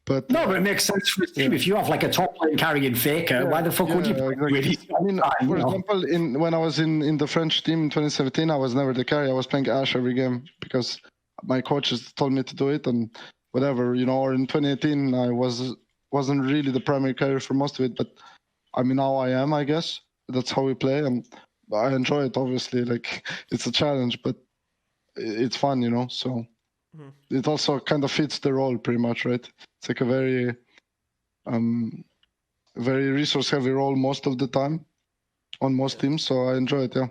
But no, but it makes sense for his team. If you have like a top lane carrying Faker, why the fuck would you play exactly. with? I mean, for example, when I was in the French team in 2017, I was never the carry. I was playing Ashe every game because my coaches told me to do it and whatever, Or in 2018, I wasn't really the primary carry for most of it, but I mean now I am, I guess. That's how we play, and I enjoy it. Obviously, like it's a challenge, but it's fun, So it also kind of fits the role pretty much, right? It's like a very very resource-heavy role most of the time on most teams, so I enjoy it. Yeah.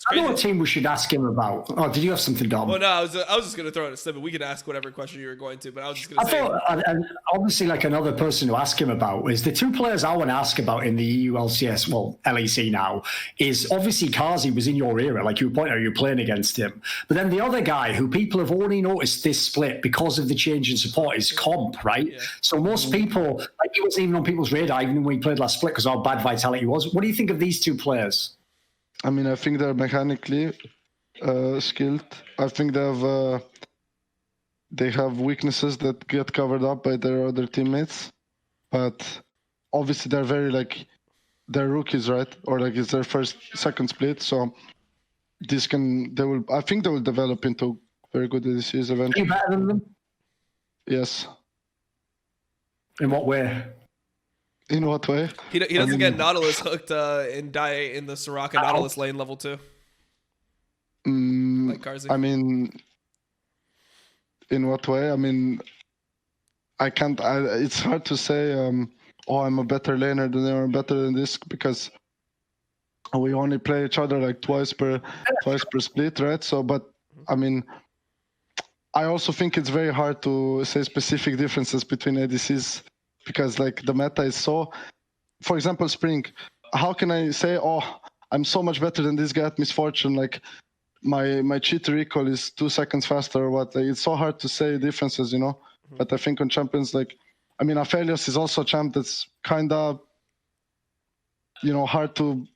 I know what team we should ask him about. Oh, did you have something, Dom? Well, no, I was just going to throw in a snippet. We could ask whatever question you were going to, but I was just going to say. And obviously, like another person to ask him about is the two players I want to ask about in the EU LCS, well, LEC now, is obviously kha'zix was in your era, like you pointed out, you're playing against him. But then the other guy who people have only noticed this split because of the change in support is Comp, right? Yeah. So most people, like he wasn't even on people's radar, even when he played last split because how bad Vitality was. What do you think of these two players? I mean, I think they're mechanically skilled. I think they have weaknesses that get covered up by their other teammates. But obviously, they're they're rookies, right? Or like it's their second split. So I think they will develop into very good ADCs eventually. Are you better than them? Yes. In what way? In what way? He doesn't get Nautilus hooked in the Soraka Nautilus lane level 2. Like kha'zix. I mean, in what way? I mean, I can't. It's hard to say. I'm a better laner than they're better than this because we only play each other like twice per split, right? So, but I mean, I also think it's very hard to say specific differences between ADCs. Because like the meta is so, for example, Spring, how can I say, I'm so much better than this guy at Misfortune? Like my cheat recall is 2 seconds faster or what? Like, it's so hard to say differences, But I think on champions, like, I mean, Aphelios is also a champ that's kind of, hard to.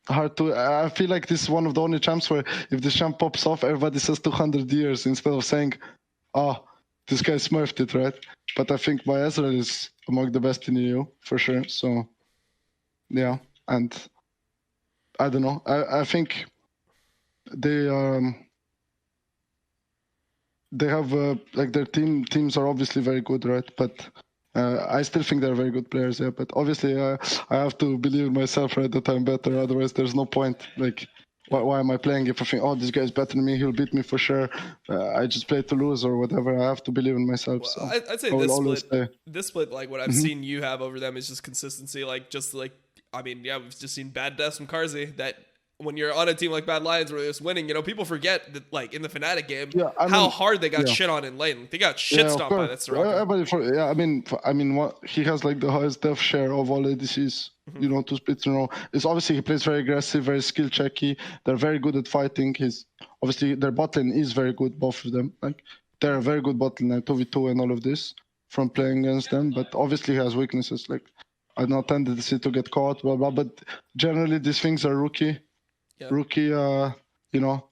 I feel like this is one of the only champs where if the champ pops off, everybody says 200 years instead of saying, this guy smurfed it, right? But I think my Ezreal is among the best in EU for sure. So, yeah, and I don't know. I think they have like their teams are obviously very good, right? But I still think they're very good players. Yeah, but obviously I have to believe in myself, right? That I'm better. Otherwise, there's no point. Like. Why am I playing if I think, this guy is better than me, he'll beat me for sure. I just play to lose or whatever. I have to believe in myself. Well, so I'd say this split, like what I've seen you have over them is just consistency. Like, I mean, yeah, we've just seen bad deaths from kha'zix that when you're on a team like Bad Lions where it's winning, people forget that, like, in the Fnatic game, how hard they got shit on in lane. They got shit stomped by that Soraka. I mean, what he has like the highest death share of all ADCs. 2 splits in a row. It's obviously he plays very aggressive, very skill checky. They're very good at fighting. Obviously their bot lane is very good, both of them. Like they're a very good bot lane, 2v2 and all of this from playing against them. But obviously he has weaknesses. Like I don't tendency to get caught, blah blah. But generally these things are rookie.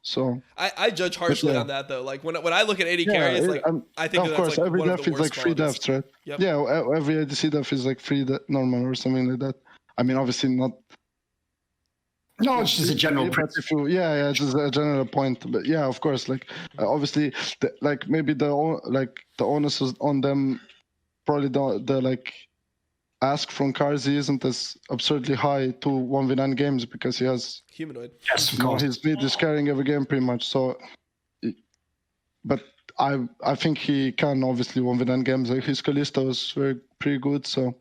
So I judge harshly on that though. Like when I look at AD carries, like I think of course every death is like 3 deaths, right? Yep. Yeah, every ADC death is like 3 normal or something like that. I mean, obviously not. No, it's just a general principle. It's just a general point. But yeah, of course, like obviously, maybe the onus is on them. Probably the like ask from kha'zix isn't as absurdly high to 1v9 games because he has humanoid. Yes, of course. His mid is carrying every game pretty much. So, but I think he can obviously 1v9 games. Like his Kalista was pretty good. So,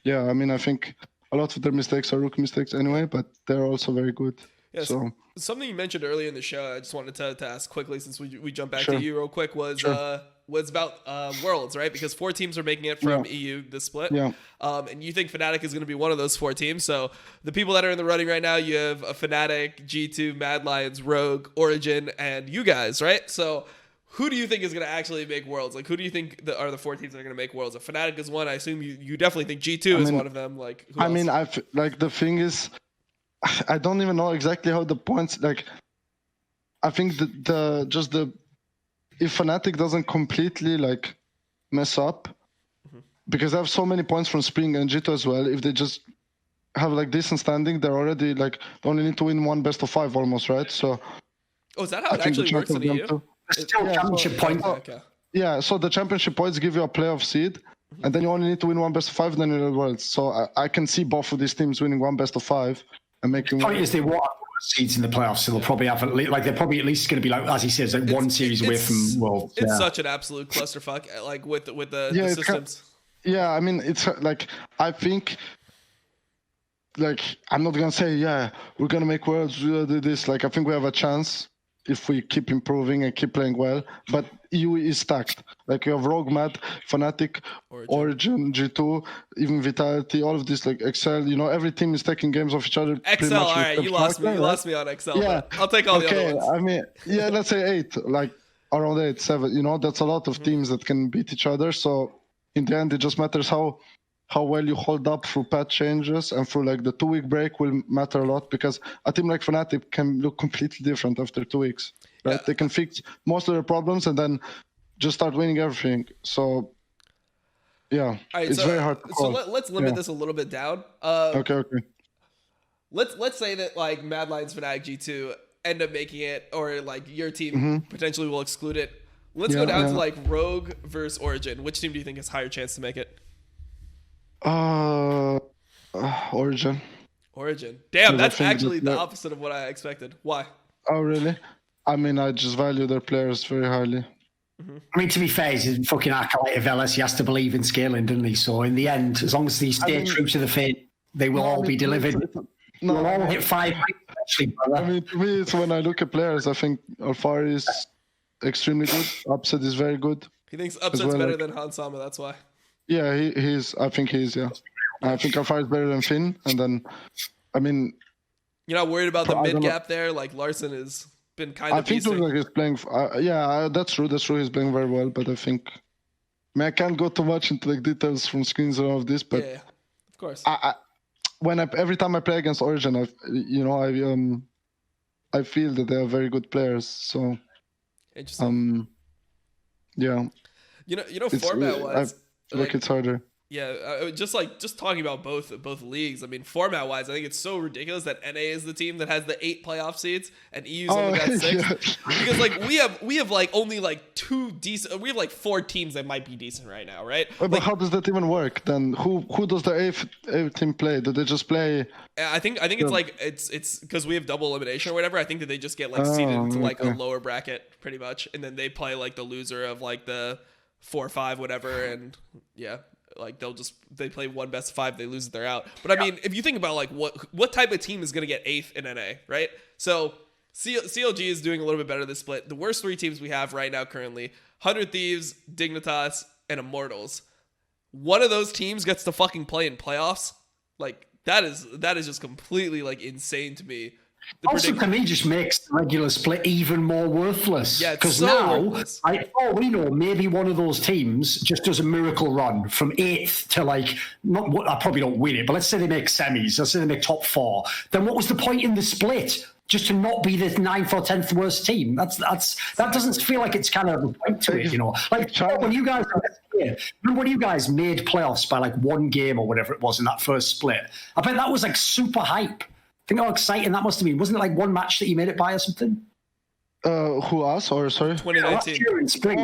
yeah, I mean, I think a lot of their mistakes are rookie mistakes anyway, but they're also very good. Yeah, so something you mentioned earlier in the show, I just wanted to ask quickly since we jump back to you real quick was about Worlds, right? Because 4 teams are making it from EU this split. Yeah. And you think Fnatic is going to be one of those 4 teams. So the people that are in the running right now, you have a Fnatic, G2, Mad Lions, Rogue, Origin, and you guys, right? So who do you think is going to actually make Worlds? Like, who do you think are the 4 teams that are going to make Worlds? If Fnatic is one, I assume you definitely think G2 is one of them. Like, who else? Like the thing is, I don't even know exactly how the points. Like, I think if Fnatic doesn't completely like mess up, because they have so many points from Spring and G2 as well. If they just have like decent standing, they're already like they only need to win one best of 5 almost, right? So. Oh, is that how it actually works in the EU? Still championship point. Okay. Yeah, so the championship points give you a playoff seed, and then you only need to win one best of 5, then you're in the Worlds. So I can see both of these teams winning one best of 5 and making. The point is they want seeds in the playoffs, so they'll probably have they're probably at least going to be like, as he says, like one series away from Worlds. It's such an absolute clusterfuck, like with the systems. Yeah, I mean, it's like I think. Like, I'm not gonna say, yeah, we're gonna make Worlds, we'll do this. Like, I think we have a chance if we keep improving and keep playing well. But EU is stacked. Like, you have Rogue, Mad, Fnatic, Origin, G2, even Vitality, all of this, like Excel. You know, every team is taking games off each other. XL, all right, you lost me. You lost me on XL. Yeah, I'll take all the other ones. I mean, yeah, let's say 8, like around 8, 7. You know, that's a lot of teams that can beat each other. So in the end, it just matters how well you hold up through patch changes and through like the 2-week break will matter a lot, because a team like Fnatic can look completely different after 2 weeks, right? Yeah. They can fix most of their problems and then just start winning everything. So yeah, right, it's very hard to call. So let's limit this a little bit down. Okay. Let's say that like Mad Lions, Fnatic, G2 end up making it, or like your team potentially will exclude it. Let's go down to like Rogue versus Origin. Which team do you think has higher chance to make it? Origin. Damn, that's actually the opposite of what I expected. Why? Oh, really? I mean, I just value their players very highly. I mean, to be fair, he's a fucking acolyte of LS. He has to believe in scaling, doesn't he? So in the end, as long as these stay true to the faith, they will all be delivered. We'll all hit 5. Actually, I mean, to me, it's when I look at players, I think Alfari is extremely good. Upset is very good. He thinks Upset's better than Hansama, that's why. Yeah, he's. I think he's. Yeah, I think Alfari is better than Finn, and then, I mean, you're not worried about the mid gap there. Like Larson has been kind of. I think like he's playing. Yeah, that's true. That's true. He's playing very well, but I think. I mean, I can't go too much into like details from screens and all of this, but yeah, of course. Every time I play against Origin, I feel that they are very good players. So. Interesting. Yeah. You know, format wise. Like it's harder. Yeah, just talking about both leagues. I mean, format wise, I think it's so ridiculous that NA is the team that has the 8 playoff seeds and EU's only got 6. Yeah. Because like we have like only like 2 decent. We have like 4 teams that might be decent right now, right? But like, how does that even work then? Who does the 8th team play? Do they just play? I think it's like it's because we have double elimination or whatever. I think that they just get like seeded into like a lower bracket pretty much, and then they play like the loser of like the 4-5 whatever, and yeah. Like they play one best of 5, they lose it, they're out. But I mean, if you think about like what type of team is going to get 8th in NA, right? So CLG is doing a little bit better this split. The worst 3 teams we have right now currently: 100 Thieves, Dignitas, and Immortals. One of those teams gets to fucking play in playoffs. Like that is just completely like insane to me. Also, to me, just makes the regular split even more worthless. Yeah, because so now, worthless. We know maybe one of those teams just does a miracle run from 8th to like I probably don't win it, but let's say they make semis. Let's say they make top 4. Then what was the point in the split? Just to not be the 9th or 10th worst team. That doesn't feel like it's kind of a point to it, you know. Like when you guys remember when you guys made playoffs by like 1 game or whatever it was in that first split. I bet that was like super hype. Think how exciting that must have been. Wasn't it like 1 match that you made it by or something? Who us or sorry? 2019. Last year in spring.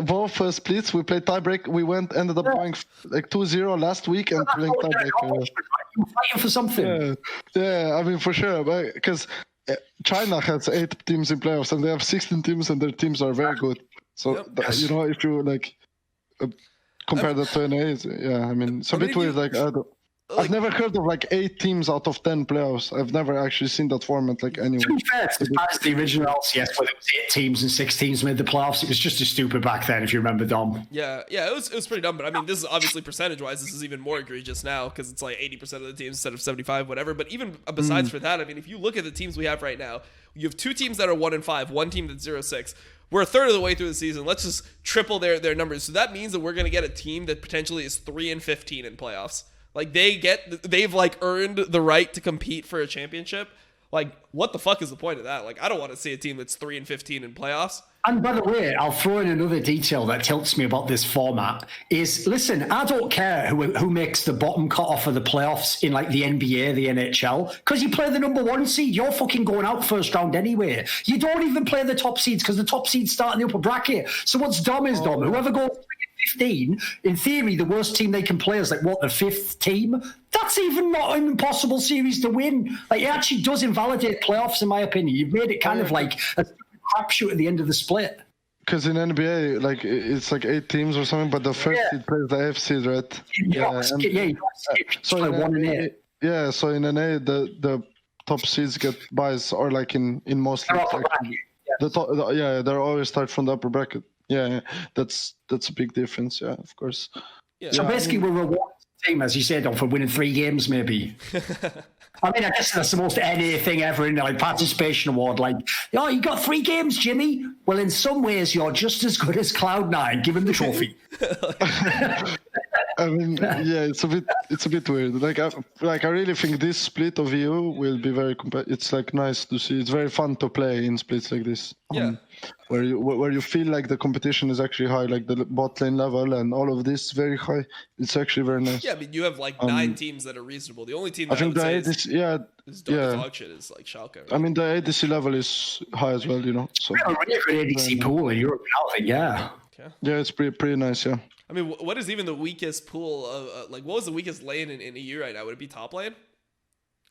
Both splits we played tiebreak. We ended up going like 2-0 last week and playing tiebreak. You were fighting for something. Yeah. I mean for sure, because China has 8 teams in playoffs and they have 16 teams and their teams are very good. So you know, if you like compare that to NA, I mean it's a bit weird. I've never heard of like 8 teams out of 10 playoffs. I've never actually seen that format like anywhere. To be fair, as the original LCS, where it was 8 teams and 6 teams made the playoffs, it was just as stupid back then, if you remember, Dom. Yeah, it was pretty dumb. But I mean, this is obviously percentage-wise, this is even more egregious now because it's like 80% of the teams instead of 75, whatever. But even besides for that, I mean, if you look at the teams we have right now, you have 2 teams that are 1-5, 1 team that's 0-6. We're a third of the way through the season. Let's just triple their numbers. So that means that we're going to get a team that potentially is 3-15 in playoffs. Like they've like earned the right to compete for a championship. Like what the fuck is the point of that? Like I don't want to see a team that's 3-15 in playoffs. And by the way, I'll throw in another detail that tilts me about this format is, listen, I don't care who makes the bottom cutoff of the playoffs in like the NBA, the NHL, because you play the number 1 seed. You're fucking going out first round anyway. You don't even play the top seeds because the top seeds start in the upper bracket. So what's dumb is dumb. Whoever goes 15, in theory, the worst team they can play is like, what, the 5th team? That's even not an impossible series to win. Like, it actually does invalidate playoffs, in my opinion. You've made it kind of like a crapshoot at the end of the split. Because in NBA, like it's like 8 teams or something, but the first seed plays the AF seed, right? You got skip. So in 1 and 8. Yeah, so in NA, the top seeds get buys, or like in most leagues, like, they're always start from the upper bracket. Yeah, that's a big difference. Yeah, of course. Yeah. So basically, we're rewarding the team, as you said, for winning 3 games, maybe. I mean, I guess that's the most NA thing ever, in like participation award. Like, oh, you got 3 games, Jimmy. Well, in some ways, you're just as good as Cloud9. Give him the trophy. I mean, yeah, it's a bit weird. Like I really think this split of EU will be very it's like nice to see. It's very fun to play in splits like this. Yeah. Where you feel like the competition is actually high, like the bot lane level and all of this very high. It's actually very nice. Yeah, I mean, you have like 9 teams that are reasonable. The only team that I think would say is dog shit is like Schalke. I mean, the ADC level is high as well, you know. So We have a really good ADC pool in Europe now, I think, yeah. Okay. Yeah, it's pretty nice, yeah. I mean, what is even the weakest pool of like? What was the weakest lane in EU right now? Would it be top lane?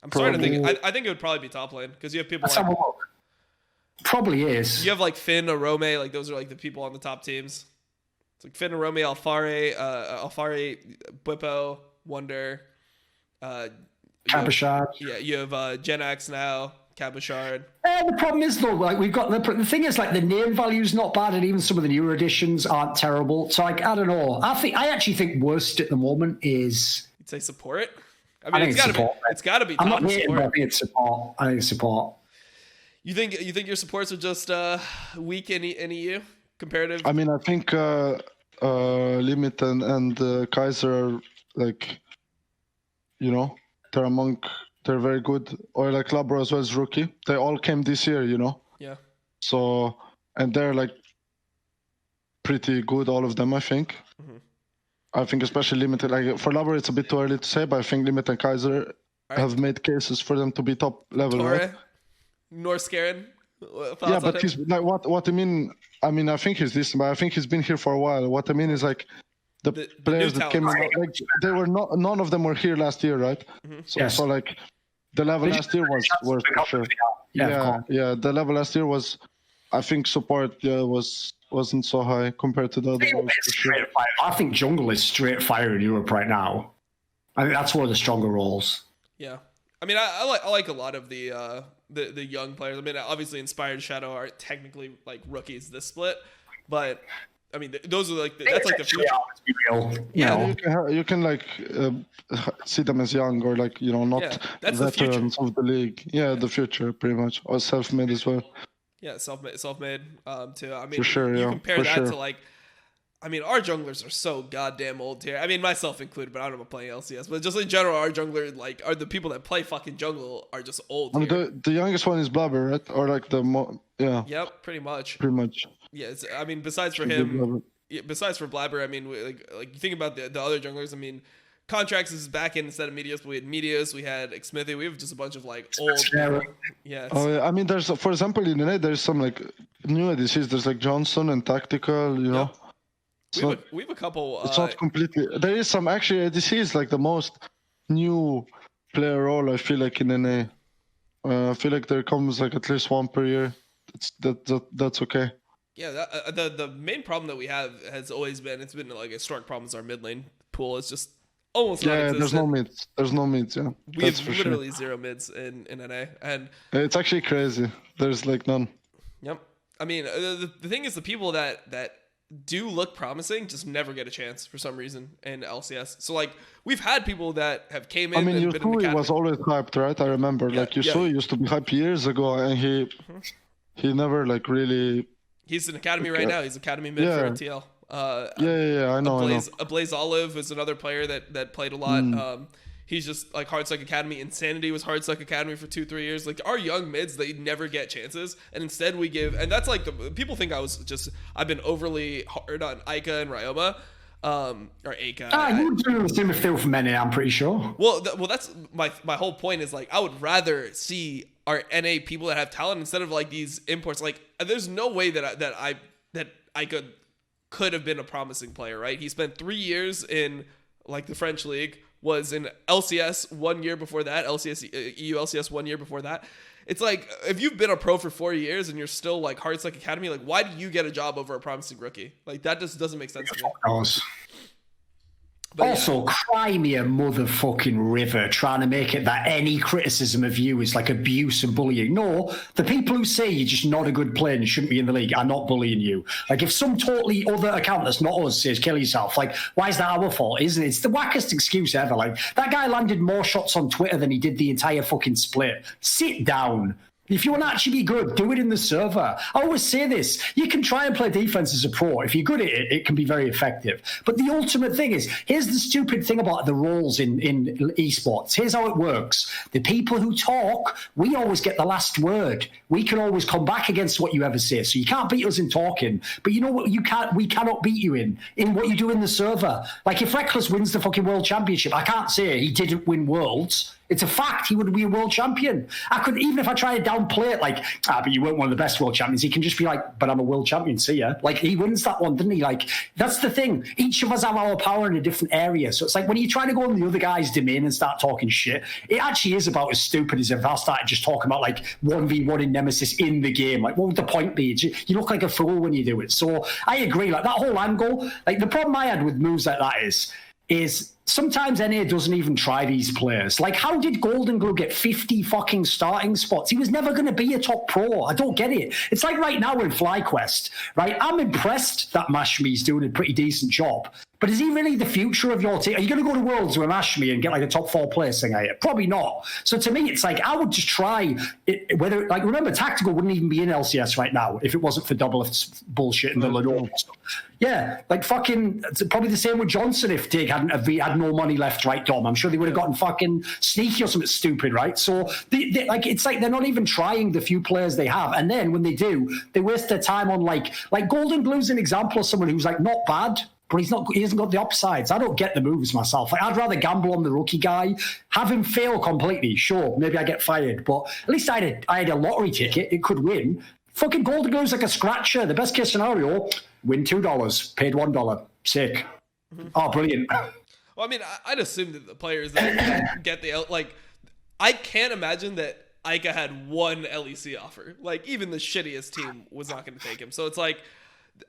I'm starting to think. I think it would probably be top lane because you have people. Let's have a look. Probably is. You have like Finn, Arome, like those are like the people on the top teams. It's like Finn, Arome, Alfare, Bwipo, Wonder, Cabochard. Yeah, you have Genax now, Cabochard. The problem is though, like we've got the thing is like the name value's not bad, and even some of the newer editions aren't terrible. So like I don't know. I actually think worst at the moment is. You'd say support. I mean, it's got to be. I'm not top hating, support. but I think it's support. I think it's support. You think your supports are just weak in EU comparative? I mean, I think Limit and Kaiser are like, you know, they're very good. Or like Labro as well as rookie. They all came this year, you know. Yeah. So, and they're like pretty good, all of them, I think. Mm-hmm. I think especially Limit, like for Labro it's a bit too early to say, but I think Limit and Kaiser have made cases for them to be top level, Torre, right? Norskaren. Yeah, but he's like what I mean. I mean, I think he's decent, but I think he's been here for a while. What I mean is like the players that came in, like they were not. None of them were here last year, right? Mm-hmm. So, Yes. so like the level last year was for sure. Yeah. The level last year was, I think support wasn't so high compared to the other ones. For sure. I think jungle is straight fire in Europe right now. I think that's one of the stronger roles. Yeah, I mean, I like a lot of the young players. I mean, obviously, Inspired Shadow are technically like rookies this split, but I mean, those are like that's like the future. You can like see them as young or like, you know, not that's veterans of the league. Yeah, the future pretty much, or self-made as well. Yeah, self-made too. I mean, for sure, you yeah, compare for that sure. to like, I mean, our junglers are so goddamn old here. I mean, myself included, but I don't know playing LCS. But just in general, our jungler are the people that play fucking jungle are just old. I mean, here. the youngest one is Blabber, right? Or like yeah. Yep, pretty much. Pretty much. Yeah, I mean, besides for him, besides for Blabber, I mean, like you think about the other junglers. I mean, Contracts is back in instead of Meteos, but we had Meteos, we had Xmithy, we have just a bunch of like old. Yeah. Oh, yeah. I mean, there's, for example, in the net, there's some like new ADCs. There's like Johnson and Tactical, you know. We have a couple. It's not completely. There is some actually ADCs like the most new player role. I feel like in NA. I feel like there comes like at least one per year. That's okay. Yeah, the main problem that we have has always been like a historic problem is our mid lane pool is just almost non-existent. There's no mids. Yeah, we have literally zero mids in NA, and it's actually crazy. There's like none. Yep. I mean, the thing is, the people that do look promising just never get a chance for some reason in LCS. So like we've had people that have came in. I mean, and been in the Yusui was always hyped, right? I remember like Yusui used to be hyped years ago, and he never like really. He's in academy right now. He's academy mid for TL. I know. Ablaze Olive is another player that played a lot. he's just like Hardsuck Academy. Insanity was Hardsuck Academy for 2-3 years. Like our young mids, they never get chances, and instead we give. And that's like people think I've been overly hard on Ica and Ryoma. Or Aka. You would do the same if they were from NA, I'm pretty sure. Well, that's my whole point is like I would rather see our NA people that have talent instead of like these imports. Like there's no way that Ika could have been a promising player, right? He spent 3 years in like the French league, was in LCS 1 year before that, EU LCS 1 year before that. It's like if you've been a pro for 4 years and you're still like Hardsuck Academy, like why do you get a job over a promising rookie? Like that just doesn't make sense to me. But also, cry me a motherfucking river trying to make it that any criticism of you is like abuse and bullying. No, the people who say you're just not a good player and you shouldn't be in the league are not bullying you. Like, if some totally other account that's not us says kill yourself, like, why is that our fault? Isn't it? It's the wackest excuse ever. Like, that guy landed more shots on Twitter than he did the entire fucking split. Sit down. If you want to actually be good, do it in the server. I always say this. You can try and play defense as a pro. If you're good at it, it can be very effective. But the ultimate thing is, here's the stupid thing about the roles in esports. Here's how it works. The people who talk, we always get the last word. We can always come back against what you ever say. So you can't beat us in talking. But you know what we cannot beat you in what you do in the server. Like, if Reckless wins the fucking world championship, I can't say he didn't win worlds. It's a fact. He would be a world champion. I could, even if I try to downplay it, like, but you weren't one of the best world champions. He can just be like, but I'm a world champion. See ya. Like, he wins that one, didn't he? Like, that's the thing. Each of us have our power in a different area. So it's like when you try to go on the other guy's domain and start talking shit, it actually is about as stupid as if I started just talking about like 1v1 in Nemesis in the game. Like, what would the point be? You look like a fool when you do it. So I agree. Like, that whole angle, like, the problem I had with moves like that is sometimes NA doesn't even try these players. Like, how did Golden Glue get 50 fucking starting spots? He was never going to be a top pro. I don't get it. It's like right now in FlyQuest, right? I'm impressed that Mashmi's doing a pretty decent job. But is he really the future of your team? Are you going to go to Worlds with Mashmi and get like a top 4 placing at it? Probably not. So to me, it's like, I would just try it, whether, like, remember, Tactical wouldn't even be in LCS right now if it wasn't for Double F's bullshit and the Lenovo stuff. Yeah, like fucking, it's probably the same with Johnson if Dig had no money left, right, Dom? I'm sure they would have gotten fucking Sneaky or something stupid, right? So like, it's like they're not even trying the few players they have. And then when they do, they waste their time on like Golden Blue's an example of someone who's like not bad, but he hasn't got the upsides. I don't get the moves myself. Like, I'd rather gamble on the rookie guy, have him fail completely. Sure, maybe I get fired, but at least I had a lottery ticket. It could win. Fucking Golden Glue's like a scratcher. The best case scenario, win $2, paid $1. Sick. Mm-hmm. Oh, brilliant. Well, I mean, I'd assume that the players that get the, like, I can't imagine that Ica had one LEC offer. Like, even the shittiest team was not going to take him. So it's like,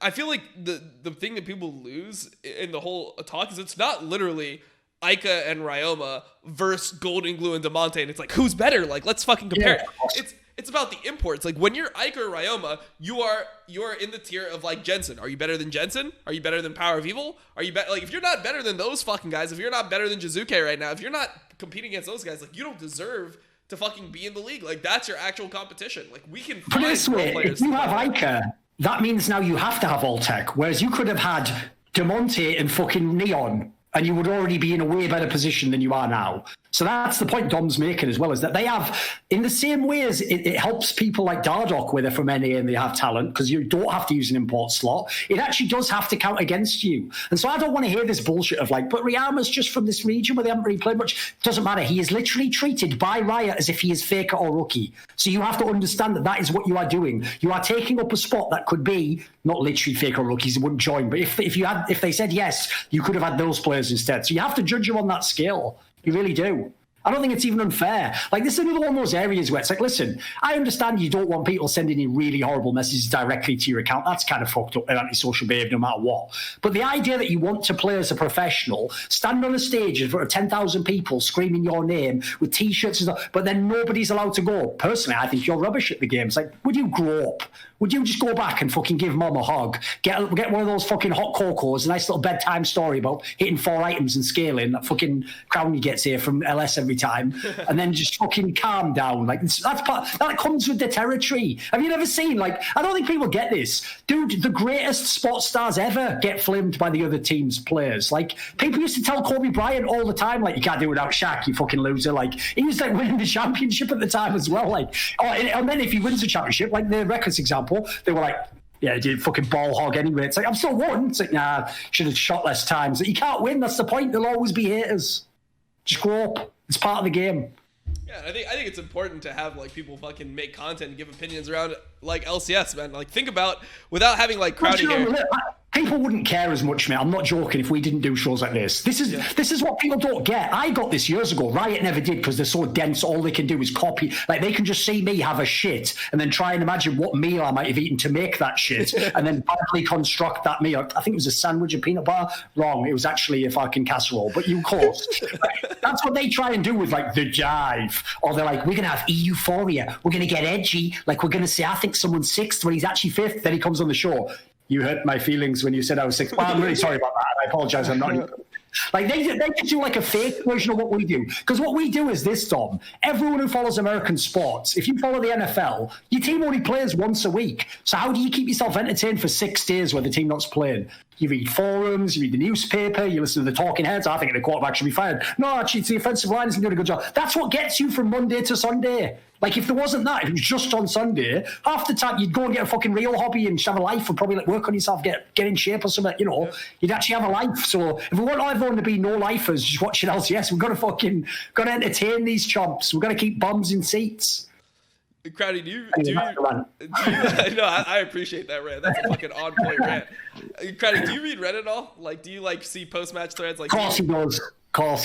I feel like the thing that people lose in the whole talk is it's not literally Ica and Ryoma versus Golden Glue and Demonte, and it's like, who's better? Like, let's fucking compare. Yeah. It's about the imports. Like, when you're Ica or Ryoma, you are in the tier of like Jensen. Are you better than Jensen? Are you better than Power of Evil? Are you like, if you're not better than those fucking guys, if you're not better than Jizuke right now, if you're not competing against those guys, like, you don't deserve to fucking be in the league. Like, that's your actual competition. Like, we can find this way, players. If you have Ica, that means now you have to have all tech, whereas you could have had Demonte and fucking Neon, and you would already be in a way better position than you are now. So that's the point Dom's making as well, is that they have, in the same way as it helps people like Dardoch where they're from NA and they have talent, because you don't have to use an import slot, it actually does have to count against you. And so I don't want to hear this bullshit of like, but Ryama's just from this region where they haven't really played much. It doesn't matter. He is literally treated by Riot as if he is Faker or Rookie. So you have to understand that is what you are doing. You are taking up a spot that could be not literally Faker or Rookies, they wouldn't join, but if they said yes, you could have had those players instead. So you have to judge them on that scale. You really do. I don't think it's even unfair. Like, this is another one of those areas where it's like, listen, I understand you don't want people sending you really horrible messages directly to your account. That's kind of fucked up and antisocial behavior no matter what. But the idea that you want to play as a professional, stand on a stage in front of 10,000 people screaming your name with T-shirts and stuff, but then nobody's allowed to go. Personally, I think you're rubbish at the game. It's like, would you grow up? Would you just go back and fucking give mom a hug? Get one of those fucking hot cocos, a nice little bedtime story about hitting 4 items and scaling, that fucking crown you get here from LS every every time, and then just fucking calm down. Like that comes with the territory. Have you never seen, like, I don't think people get this, dude. The greatest sports stars ever get flamed by the other team's players. Like, people used to tell Kobe Bryant all the time, like, you can't do it without Shaq, you fucking loser. Like, he was like winning the championship at the time as well. Like, and then if he wins the championship, like the Records example, they were like, yeah, did fucking ball hog anyway. It's like, I'm still won. It's like, nah, should have shot less times. You can't win. That's the point. There'll always be haters. Just grow up. It's part of the game. Yeah, I think it's important to have like people fucking make content and give opinions around like LCS, man. Like, think about, without having like crowding here. People wouldn't care as much, mate. I'm not joking if we didn't do shows like this. This is what people don't get. I got this years ago. Riot never did because they're so dense. All they can do is copy. Like, they can just see me have a shit and then try and imagine what meal I might have eaten to make that shit and then badly construct that meal. I think it was a sandwich and peanut butter. Wrong. It was actually a fucking casserole. But you close. That's what they try and do with like the dive. Or they're like, we're going to have euphoria. We're going to get edgy. Like, we're going to say, I think someone's sixth when he's actually fifth. Then he comes on the show. You hurt my feelings when you said I was sixth. Well, I'm really sorry about that. I apologize. I'm not. Like, they could do like a fake version of what we do. Because what we do is this, Tom. Everyone who follows American sports, if you follow the NFL, your team only plays once a week. So how do you keep yourself entertained for 6 days where the team not's playing? You read forums, you read the newspaper, you listen to the talking heads. I think the quarterback should be fired. No, actually, it's the offensive line isn't doing a good job. That's what gets you from Monday to Sunday. Like, if there wasn't that, if it was just on Sunday, half the time you'd go and get a fucking real hobby and just have a life and probably like work on yourself, get in shape or something, you know. You'd actually have a life. So if we want everyone to be no-lifers just watching LCS, we've got to entertain these chumps. We've got to keep bums in seats. Crowdy, I appreciate that rant. That's a fucking on-point rant. Crowdy, do you read Reddit at all? Like, do you like see post-match threads? Like, of course he does. I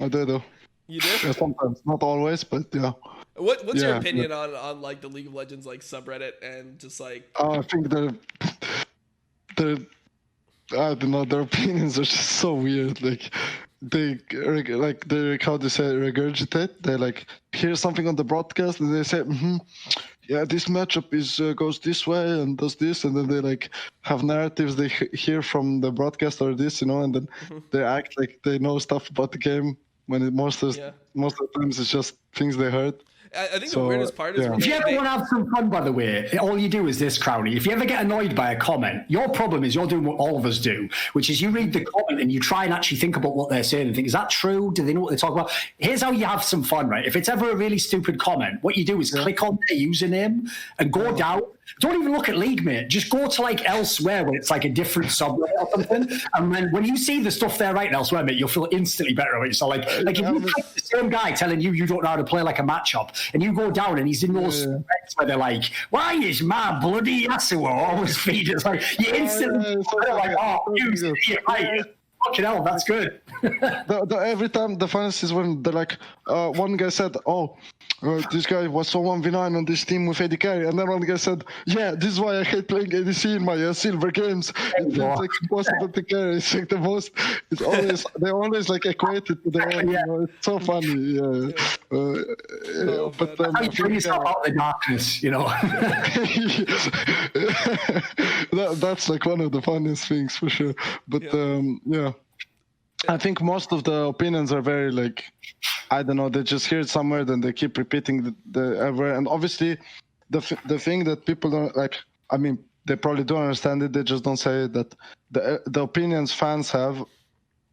do though. You do? Yeah, sometimes, not always, but yeah. What's your opinion on like the League of Legends like subreddit and just like? I think they're I don't know. Their opinions are just so weird. Like they how they say regurgitate. They like hear something on the broadcast and they say, yeah, this matchup goes this way and does this, and then they like have narratives they hear from the broadcast or this, you know, and then they act like they know stuff about the game when most of the times it's just things they heard. I think the weirdest part is if you ever want to have some fun, by the way, all you do is this, Crowley. If you ever get annoyed by a comment, your problem is you're doing what all of us do, which is you read the comment and you try and actually think about what they're saying and think, is that true? Do they know what they're talking about? Here's how you have some fun, right? If it's ever a really stupid comment, what you do is click on their username and go down. Don't even look at League, mate. Just go to like elsewhere where it's like a different subreddit or something. And then when you see the stuff they're writing elsewhere, mate, you'll feel instantly better about yourself. Like if you click the same guy telling you don't know how to play like a matchup, and you go down and he's in those threads where they're like, why is my bloody Yasuo always feed? It's like you instantly like, oh, you idiot, right? Fucking hell, that's good. Every time the funnest is when they're like, one guy said, this guy was so 1v9 on this team with AD carry, and then one guy said, yeah, this is why I hate playing ADC in my silver games. It's like impossible to carry. It's like the most. It's always they always like equate it to their own. You know, it's so funny. But how you bring yourself out of the darkness, you know. That's like one of the funniest things for sure. But I think most of the opinions are very like, I don't know, they just hear it somewhere, then they keep repeating the ever. And obviously, the thing that people don't like, I mean, they probably don't understand it. They just don't say it, that the opinions fans have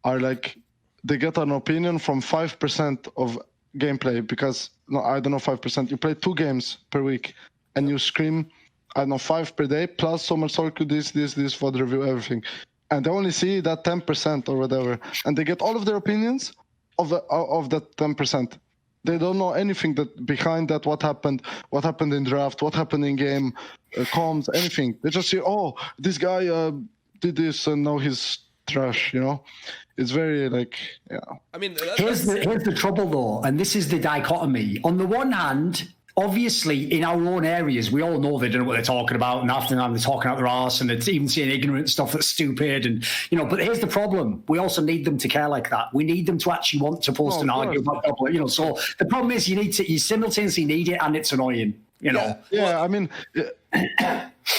are like, they get an opinion from 5% of gameplay because, no, I don't know, 5%. You play 2 games per week and you scream, I don't know, 5 per day, plus Summer Circle, this, VOD review, everything. And they only see that 10% or whatever. And they get all of their opinions of that 10%. They don't know anything that behind that, what happened in draft, what happened in game, comms, anything. They just say, oh, this guy did this and now he's trash, you know? It's very like, yeah. I mean, here's the trouble though, and this is the dichotomy. On the one hand, obviously, in our own areas, we all know they don't know what they're talking about, and after that, they're talking out their arse, and it's even saying ignorant stuff that's stupid, and you know. But here's the problem: we also need them to care like that. We need them to actually want to post and argue about, you know. So the problem is, you simultaneously need it, and it's annoying, you know. Yeah, I mean,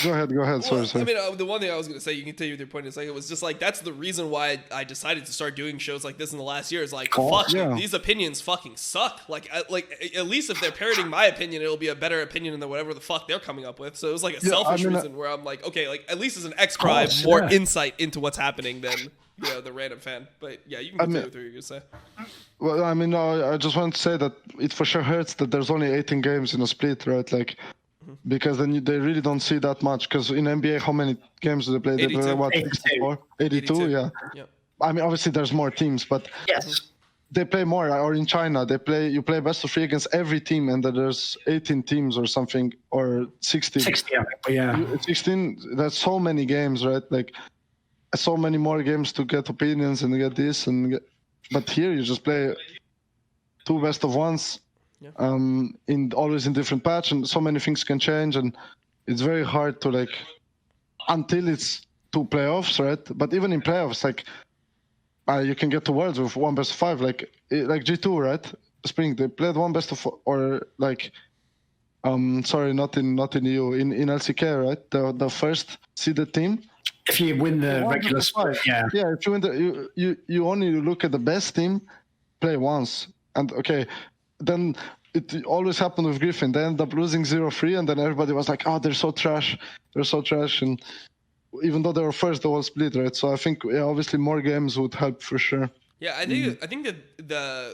Go ahead. Sorry. I mean, the one thing I was going to say, you can continue with your point in a second, was just like, that's the reason why I decided to start doing shows like this in the last year. Is like, fuck, yeah. these opinions fucking suck. Like at least if they're parroting my opinion, it'll be a better opinion than whatever the fuck they're coming up with. So it was like a selfish reason where I'm like, okay, like at least as an X-Pro, I have more insight into what's happening than the random fan. But yeah, you can continue with what you're going to say. Well, I mean, no, I just want to say that it for sure hurts that there's only 18 games in a split, right? Like, because then they really don't see that much. Because in NBA, how many games do they play? 82. They play what, 64? 82, yeah. Yep. I mean, obviously there's more teams, but they play more. Or in China, you play best of 3 against every team, and then there's 18 teams or something, or 16. 16, yeah. 16. There's so many games, right? Like, so many more games to get opinions and get this but here you just play 2 best of 1s. Yeah. Always in different patch, and so many things can change, and it's very hard to like until it's 2 playoffs, right? But even in playoffs, like you can get to Worlds with 1 best of 5, like G2, right? Spring they played 1 best of 4, or like sorry, not in EU, in LCK, right? The first seeded team. If you win the regular split, yeah. If you win you only look at the best team, play once, and okay. Then it always happened with Griffin. They ended up losing 0-3, and then everybody was like, "Oh, they're so trash. And even though they were first, the whole split, right? So I think obviously more games would help for sure. Yeah, I think that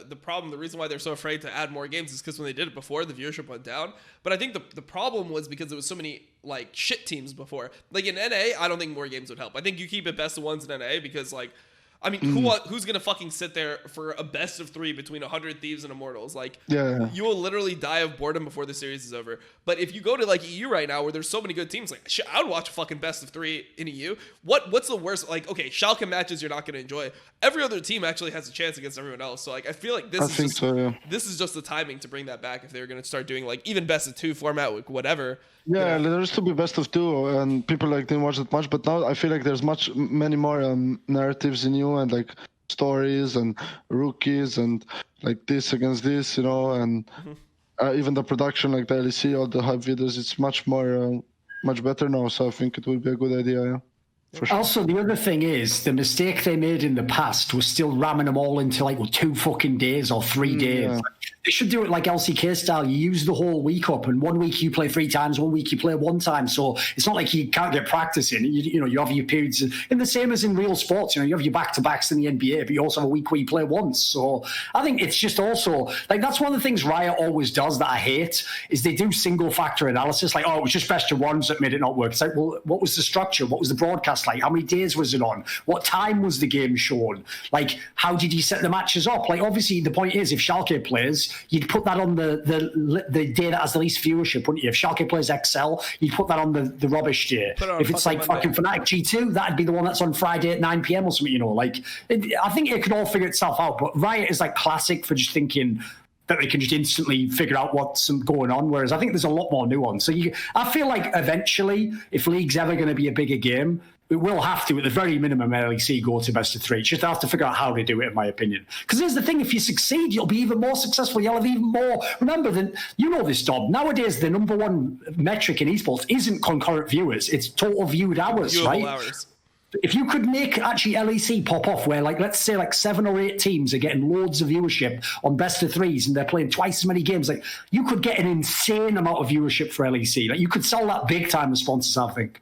the problem, the reason why they're so afraid to add more games is because when they did it before, the viewership went down. But I think the problem was because there was so many like shit teams before. Like in NA, I don't think more games would help. I think you keep it best of 1s in NA because like. I mean, who's gonna fucking sit there for a best of 3 between 100 Thieves and Immortals? Like, you will literally die of boredom before the series is over. But if you go to like EU right now, where there's so many good teams, like I would watch a fucking best of 3 in EU. What's the worst? Like, okay, Schalke matches you're not gonna enjoy. Every other team actually has a chance against everyone else. So like, I feel like this is just the timing to bring that back if they're gonna start doing like even best of 2 format with whatever. Yeah, there used to be best of 2, and people like didn't watch it much. But now I feel like there's many more narratives in you, and like stories and rookies and like this against this, and even the production, like the LEC, all the hype videos, it's much more, much better now. So I think it would be a good idea. Yeah. For sure. Also, the other thing is the mistake they made in the past was still ramming them all into like 2 fucking days or 3 days. Yeah. They should do it like LCK style. You use the whole week up, and 1 week you play 3 times, 1 week you play 1 time. So it's not like you can't get practice in. You have your periods, and the same as in real sports. You have your back-to-backs in the NBA, but you also have a week where you play once. So I think it's just also like that's one of the things Riot always does that I hate is they do single-factor analysis. Like, oh, it was just best of 1s that made it not work. It's like, well, what was the structure? What was the broadcast like? How many days was it on? What time was the game shown? Like, how did you set the matches up? Like, obviously, the point is, if Schalke plays, you'd put that on the day that has the least viewership, wouldn't you? If Schalke plays XL, you'd put that on the rubbish day. If it's like fucking Fnatic G2, that'd be the one that's on Friday at 9 p.m. or something, Like, I think it could all figure itself out. But Riot is like classic for just thinking that they can just instantly figure out what's going on, whereas I think there's a lot more nuance. So I feel like eventually, if League's ever going to be a bigger game, it will have to, at the very minimum, LEC go to best of 3. It's just have to figure out how they do it, in my opinion. Because here's the thing, if you succeed, you'll be even more successful. You'll have even more. Remember, this, Dom. Nowadays, the number 1 metric in esports isn't concurrent viewers. It's total viewed hours, right? Hours. If you could make actually LEC pop off where, like, let's say like 7 or 8 teams are getting loads of viewership on best of 3s and they're playing twice as many games, like you could get an insane amount of viewership for LEC. Like you could sell that big time as sponsors, I think.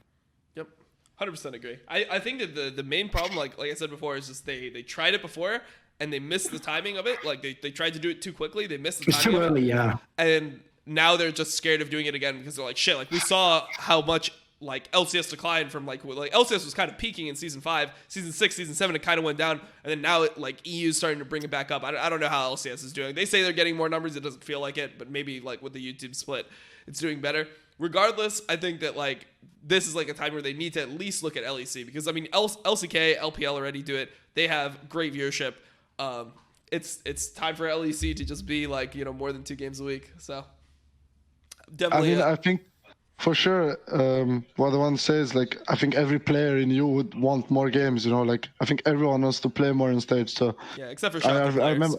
100% agree. I think that the main problem, like I said before, is just they tried it before and they missed the timing of it. Like they tried to do it too quickly. They missed the timing. It's too early, yeah. And now they're just scared of doing it again because they're like, shit. Like we saw how much like LCS declined from like LCS was kind of peaking in season 5, season 6, season 7. It kind of went down, and then now like EU is starting to bring it back up. I don't know how LCS is doing. They say they're getting more numbers. It doesn't feel like it, but maybe like with the YouTube split, it's doing better. Regardless, I think that like this is like a time where they need to at least look at LEC because I mean LCK, LPL already do it. They have great viewership. It's time for LEC to just be like more than 2 games a week. So definitely. I think for sure what the one says, like I think every player in you would want more games. Like I think everyone wants to play more on stage. So yeah, except for Schalke players.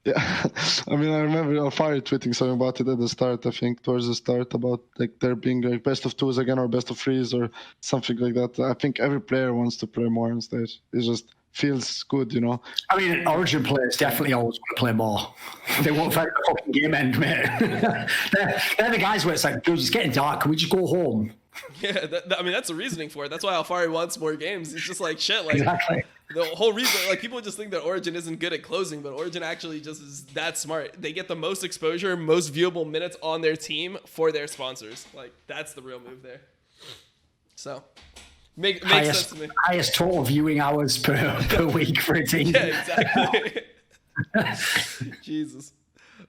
Yeah, I mean, I remember Alfari tweeting something about it at the start. I think towards the start about like there being like best of twos again or best of threes or something like that. I think every player wants to play more on stage. It just feels good, you know. I mean, Origin players definitely always want to play more. They won't fight the fucking game end, mate. they're the guys where it's like, dude, it's getting dark. Can we just go home? Yeah, I mean, that's the reasoning for it. That's why Alfari wants more games. It's just like, shit, like, Exactly. the whole reason, like, people just think that Origin isn't good at closing, but Origin actually just is that smart. They get the most exposure, most viewable minutes on their team for their sponsors. Like, that's the real move there. So, makes sense to me. Highest total viewing hours per week for a team. Yeah, exactly. Jesus.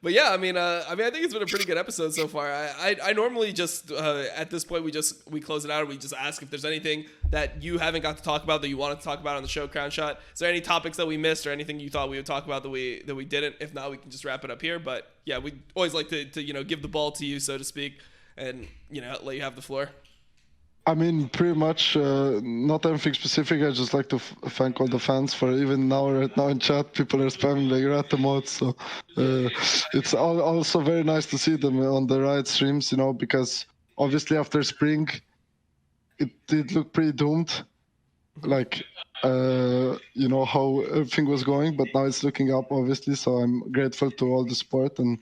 But yeah, I mean, I think it's been a pretty good episode so far. I normally just at this point we close it out and we just ask if there's anything that you haven't got to talk about that you wanted to talk about on the show, Crown Shot. Is there any topics that we missed or anything you thought we would talk about that we didn't? If not, we can just wrap it up here. But yeah, we always like to give the ball to you, so to speak, and let you have the floor. I mean, pretty much not anything specific. I just like to thank all the fans for even right now in chat, people are spamming like rat emotes. So it's also very nice to see them on the Riot streams, because obviously after spring, it did look pretty doomed. Like, how everything was going, but now it's looking up, obviously. So I'm grateful to all the support and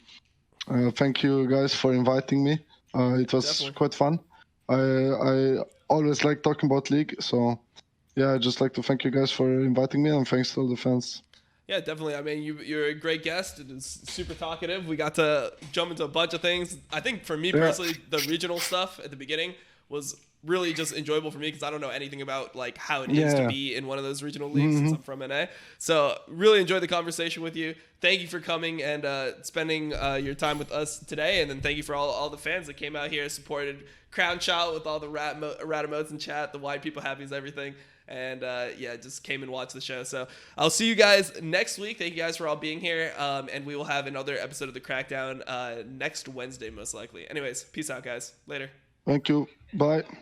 thank you guys for inviting me. It was Definitely. quite fun. I always like talking about League, so yeah, I'd just like to thank you guys for inviting me, and thanks to all the fans. Yeah, definitely. I mean, you're a great guest. It was super talkative. We got to jump into a bunch of things. I think for me personally, the regional stuff at the beginning was really just enjoyable for me because I don't know anything about like how it is to be in one of those regional leagues since I'm from NA. So really enjoyed the conversation with you. Thank you for coming and spending your time with us today. And then thank you for all the fans that came out here, supported Crown Shot with all the rat emotes in chat, the why people happy is everything. And just came and watched the show. So I'll see you guys next week. Thank you guys for all being here. And we will have another episode of the Crackdown next Wednesday, most likely. Anyways, peace out, guys. Later. Thank you. Bye.